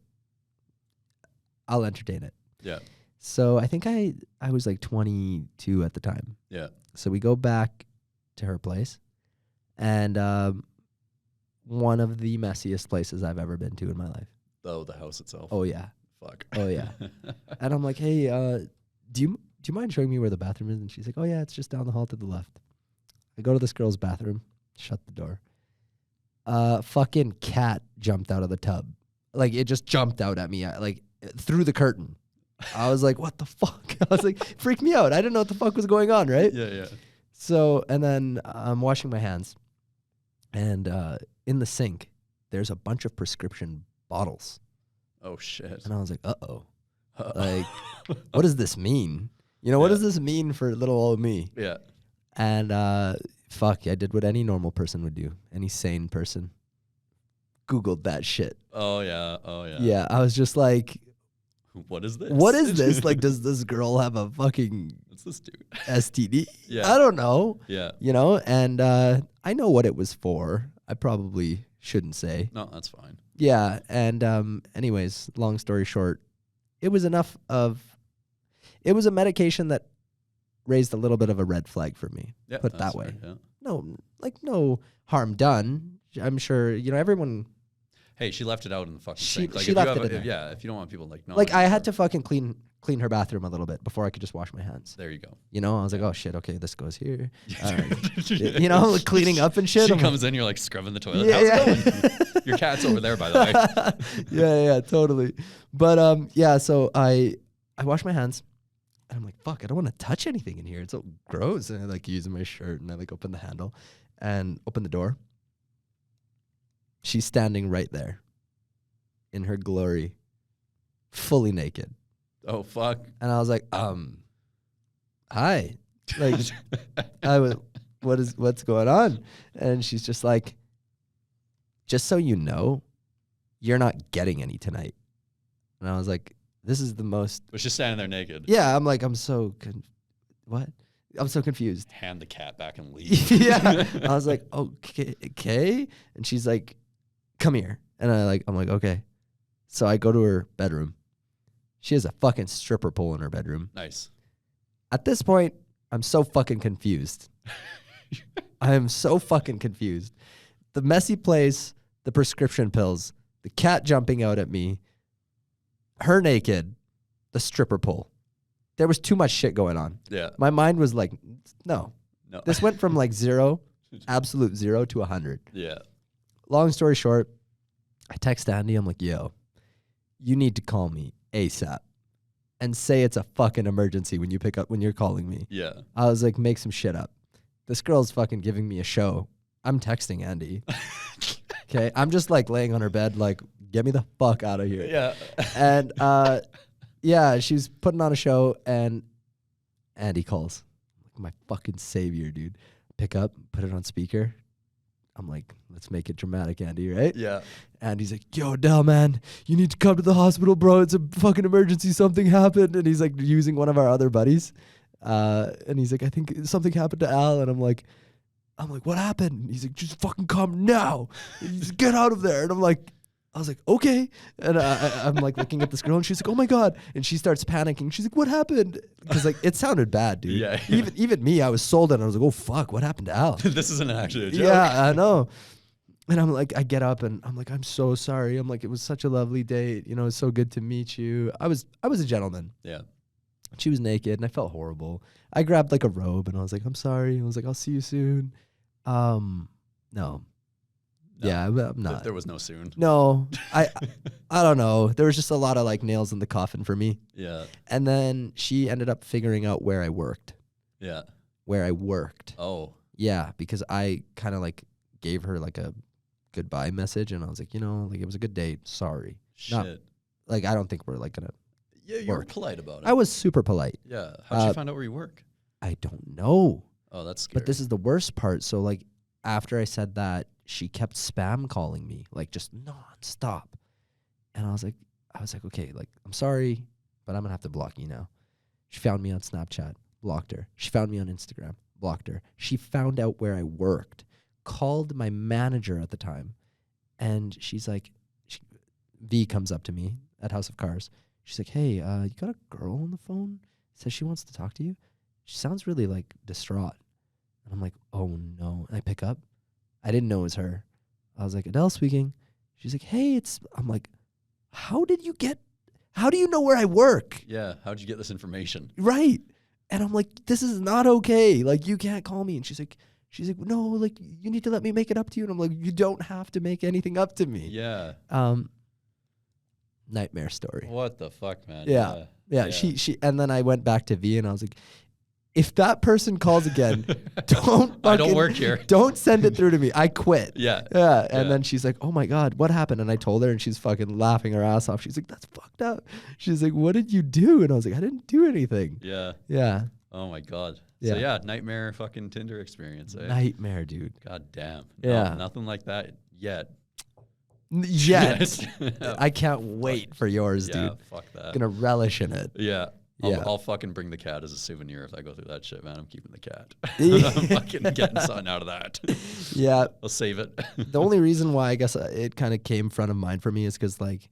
I'll entertain it. Yeah. So I think I was like 22 at the time. Yeah. So we go back to her place. And one of the messiest places I've ever been to in my life. Oh, the house itself. Oh, yeah. Fuck. Oh, yeah. And I'm like, hey, do you mind showing me where the bathroom is? And she's like, oh, yeah, it's just down the hall to the left. I go to this girl's bathroom, shut the door. Fucking cat jumped out of the tub. Like, it just jumped out at me, like, through the curtain. I was like, what the fuck? I was like, freaked me out. I didn't know what the fuck was going on, right? Yeah, yeah. So, and then I'm washing my hands. And in the sink, there's a bunch of prescription bottles. Oh, shit. And I was like, uh-oh. Like, what does this mean? You know, what does this mean for little old me? Yeah. And fuck, I did what any normal person would do. Any sane person. Googled that shit. Oh, yeah. Oh, yeah. Yeah, I was just like, what is this? What is this? Like, does this girl have a fucking what's this dude? STD? Yeah. I don't know. Yeah. You know, and I know what it was for. I probably shouldn't say. No, that's fine. Yeah, and anyways, long story short, it was enough of, it was a medication that raised a little bit of a red flag for me. Yeah, put it that way. Fair, yeah. No, like no harm done. I'm sure, you know, everyone. Hey, she left it out in the fucking sink. Like, she left it in there. Yeah, if you don't want people like, no. Like, I had to fucking clean her bathroom a little bit before I could just wash my hands. There you go. You know, I was like, oh shit, okay, this goes here. You know, like cleaning up and shit. She comes in, you're like scrubbing the toilet. Yeah, How's it going? Your cat's over there, by the way. Yeah, totally. But yeah, so I wash my hands. And I'm like, fuck, I don't want to touch anything in here. It's so gross. And I like using my shirt and I like open the handle and open the door. She's standing right there in her glory, fully naked. Oh, fuck. And I was like, hi. Like, what's going on? And she's just like, just so you know, you're not getting any tonight. And I was like, this is the most. Was just standing there naked. Yeah, I'm like, I'm so confused. Hand the cat back and leave. Yeah. I was like, okay. And she's like, come here. And I'm like, okay. So I go to her bedroom. She has a fucking stripper pole in her bedroom. Nice. At this point, I'm so fucking confused. I am so fucking confused. The messy place, the prescription pills, the cat jumping out at me, her naked, the stripper pole. There was too much shit going on. Yeah. My mind was like, no. This went from like absolute 0 to 100. Yeah. Long story short, I text Andy. I'm like, yo, you need to call me ASAP and say it's a fucking emergency when you pick up, when you're calling me. Yeah. I was like, make some shit up. This girl's fucking giving me a show. I'm texting Andy. Okay. I'm just like laying on her bed, like, get me the fuck out of here. Yeah. And yeah, she's putting on a show and Andy calls. My fucking savior, dude. Pick up, put it on speaker. I'm like, let's make it dramatic, Andy, right? Yeah. And he's like, yo, Del, man, you need to come to the hospital, bro. It's a fucking emergency. Something happened. And he's like using one of our other buddies. And he's like, I think something happened to Al. And I'm like, what happened? And he's like, just fucking come now. Just get out of there. And I was like, okay. And I'm like looking at this girl and she's like, oh my God. And she starts panicking. She's like, what happened? Because like it sounded bad, dude. Yeah. Even me, I was sold and I was like, oh fuck, what happened to Al? This isn't actually a joke. Yeah, I know. And I'm like, I get up and I'm like, I'm so sorry. I'm like, it was such a lovely date. You know, it's so good to meet you. I was a gentleman. Yeah. She was naked and I felt horrible. I grabbed like a robe and I was like, I'm sorry. I was like, I'll see you soon. No. Yeah, I'm not. There was no soon. No, I don't know. There was just a lot of like nails in the coffin for me. Yeah. And then she ended up figuring out where I worked. Yeah. Where I worked. Oh. Yeah, because I kind of like gave her like a goodbye message and I was like, you know, like it was a good date. Sorry. Shit. Not, like I don't think we're like gonna. Yeah, you were polite about it. I was super polite. Yeah. How'd you find out where you work? I don't know. Oh, that's scary. But this is the worst part. So like after I said that, she kept spam calling me, like just nonstop. And I was like, okay, like I'm sorry, but I'm gonna have to block you now. She found me on Snapchat, blocked her. She found me on Instagram, blocked her. She found out where I worked, called my manager at the time, and she's like, V comes up to me at House of Cars. She's like, hey, you got a girl on the phone? Says she wants to talk to you. She sounds really like distraught. And I'm like, oh no. And I pick up. I didn't know it was her. I was like, Adele speaking. She's like, hey, I'm like, how do you know where I work? Yeah. How'd you get this information? Right. And I'm like, this is not okay. Like, you can't call me. And she's like, no, like, you need to let me make it up to you. And I'm like, you don't have to make anything up to me. Yeah. Nightmare story. What the fuck, man? Yeah. She, and then I went back to V and I was like, if that person calls again, I don't work here. Don't send it through to me. I quit. Yeah. Yeah. And then she's like, oh my God, what happened? And I told her and she's fucking laughing her ass off. She's like, that's fucked up. She's like, what did you do? And I was like, I didn't do anything. Yeah. Yeah. Oh my God. Yeah. So yeah, nightmare fucking Tinder experience. Eh? Nightmare, dude. God damn. Yeah. No, nothing like that yet. Yet. I can't wait for yours, Yeah, dude. fuck that. Gonna relish in it. Yeah. Yeah. I'll fucking bring the cat as a souvenir if I go through that shit, man. I'm keeping the cat. I'm fucking getting something out of that. Yeah. I'll save it. The only reason why I guess it kind of came front of mind for me is because like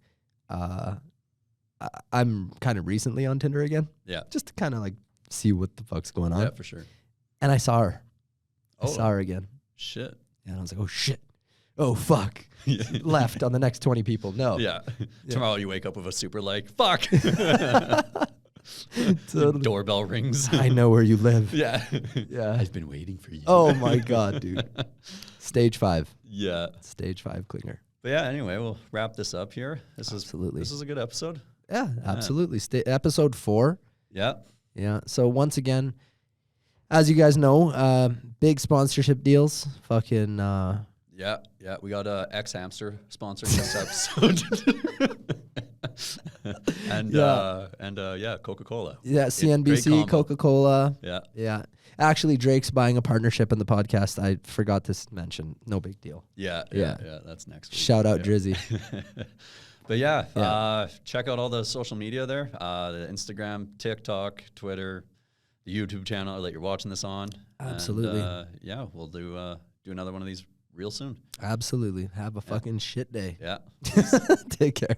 I'm kind of recently on Tinder again. Yeah. Just to kind of like see what the fuck's going on. Yeah, for sure. And I saw her. Oh. I saw her again. Shit. And I was like, oh shit. Oh fuck. Yeah. Left on the next 20 people. No. Yeah. Tomorrow you wake up with a super like, fuck. Totally. Doorbell rings. I know where you live. Yeah. Yeah. I've been waiting for you. Oh my God, dude. Stage 5. Yeah. Stage 5 clinger. But yeah, anyway, we'll wrap this up here. Absolutely. This is a good episode. Yeah, absolutely. Episode 4. Yeah. Yeah. So once again, as you guys know, big sponsorship deals. Fucking Yeah. We got X Hamster sponsoring this episode. and Coca-Cola. Yeah, CNBC, Coca-Cola. Yeah. Yeah. Actually, Drake's buying a partnership in the podcast. I forgot to mention. No big deal. Yeah. That's next week. Shout out Drizzy. But yeah, check out all the social media there. The Instagram, TikTok, Twitter, the YouTube channel that you're watching this on. Absolutely. And, we'll do another one of these real soon. Absolutely. Have a fucking shit day. Yeah. Take care.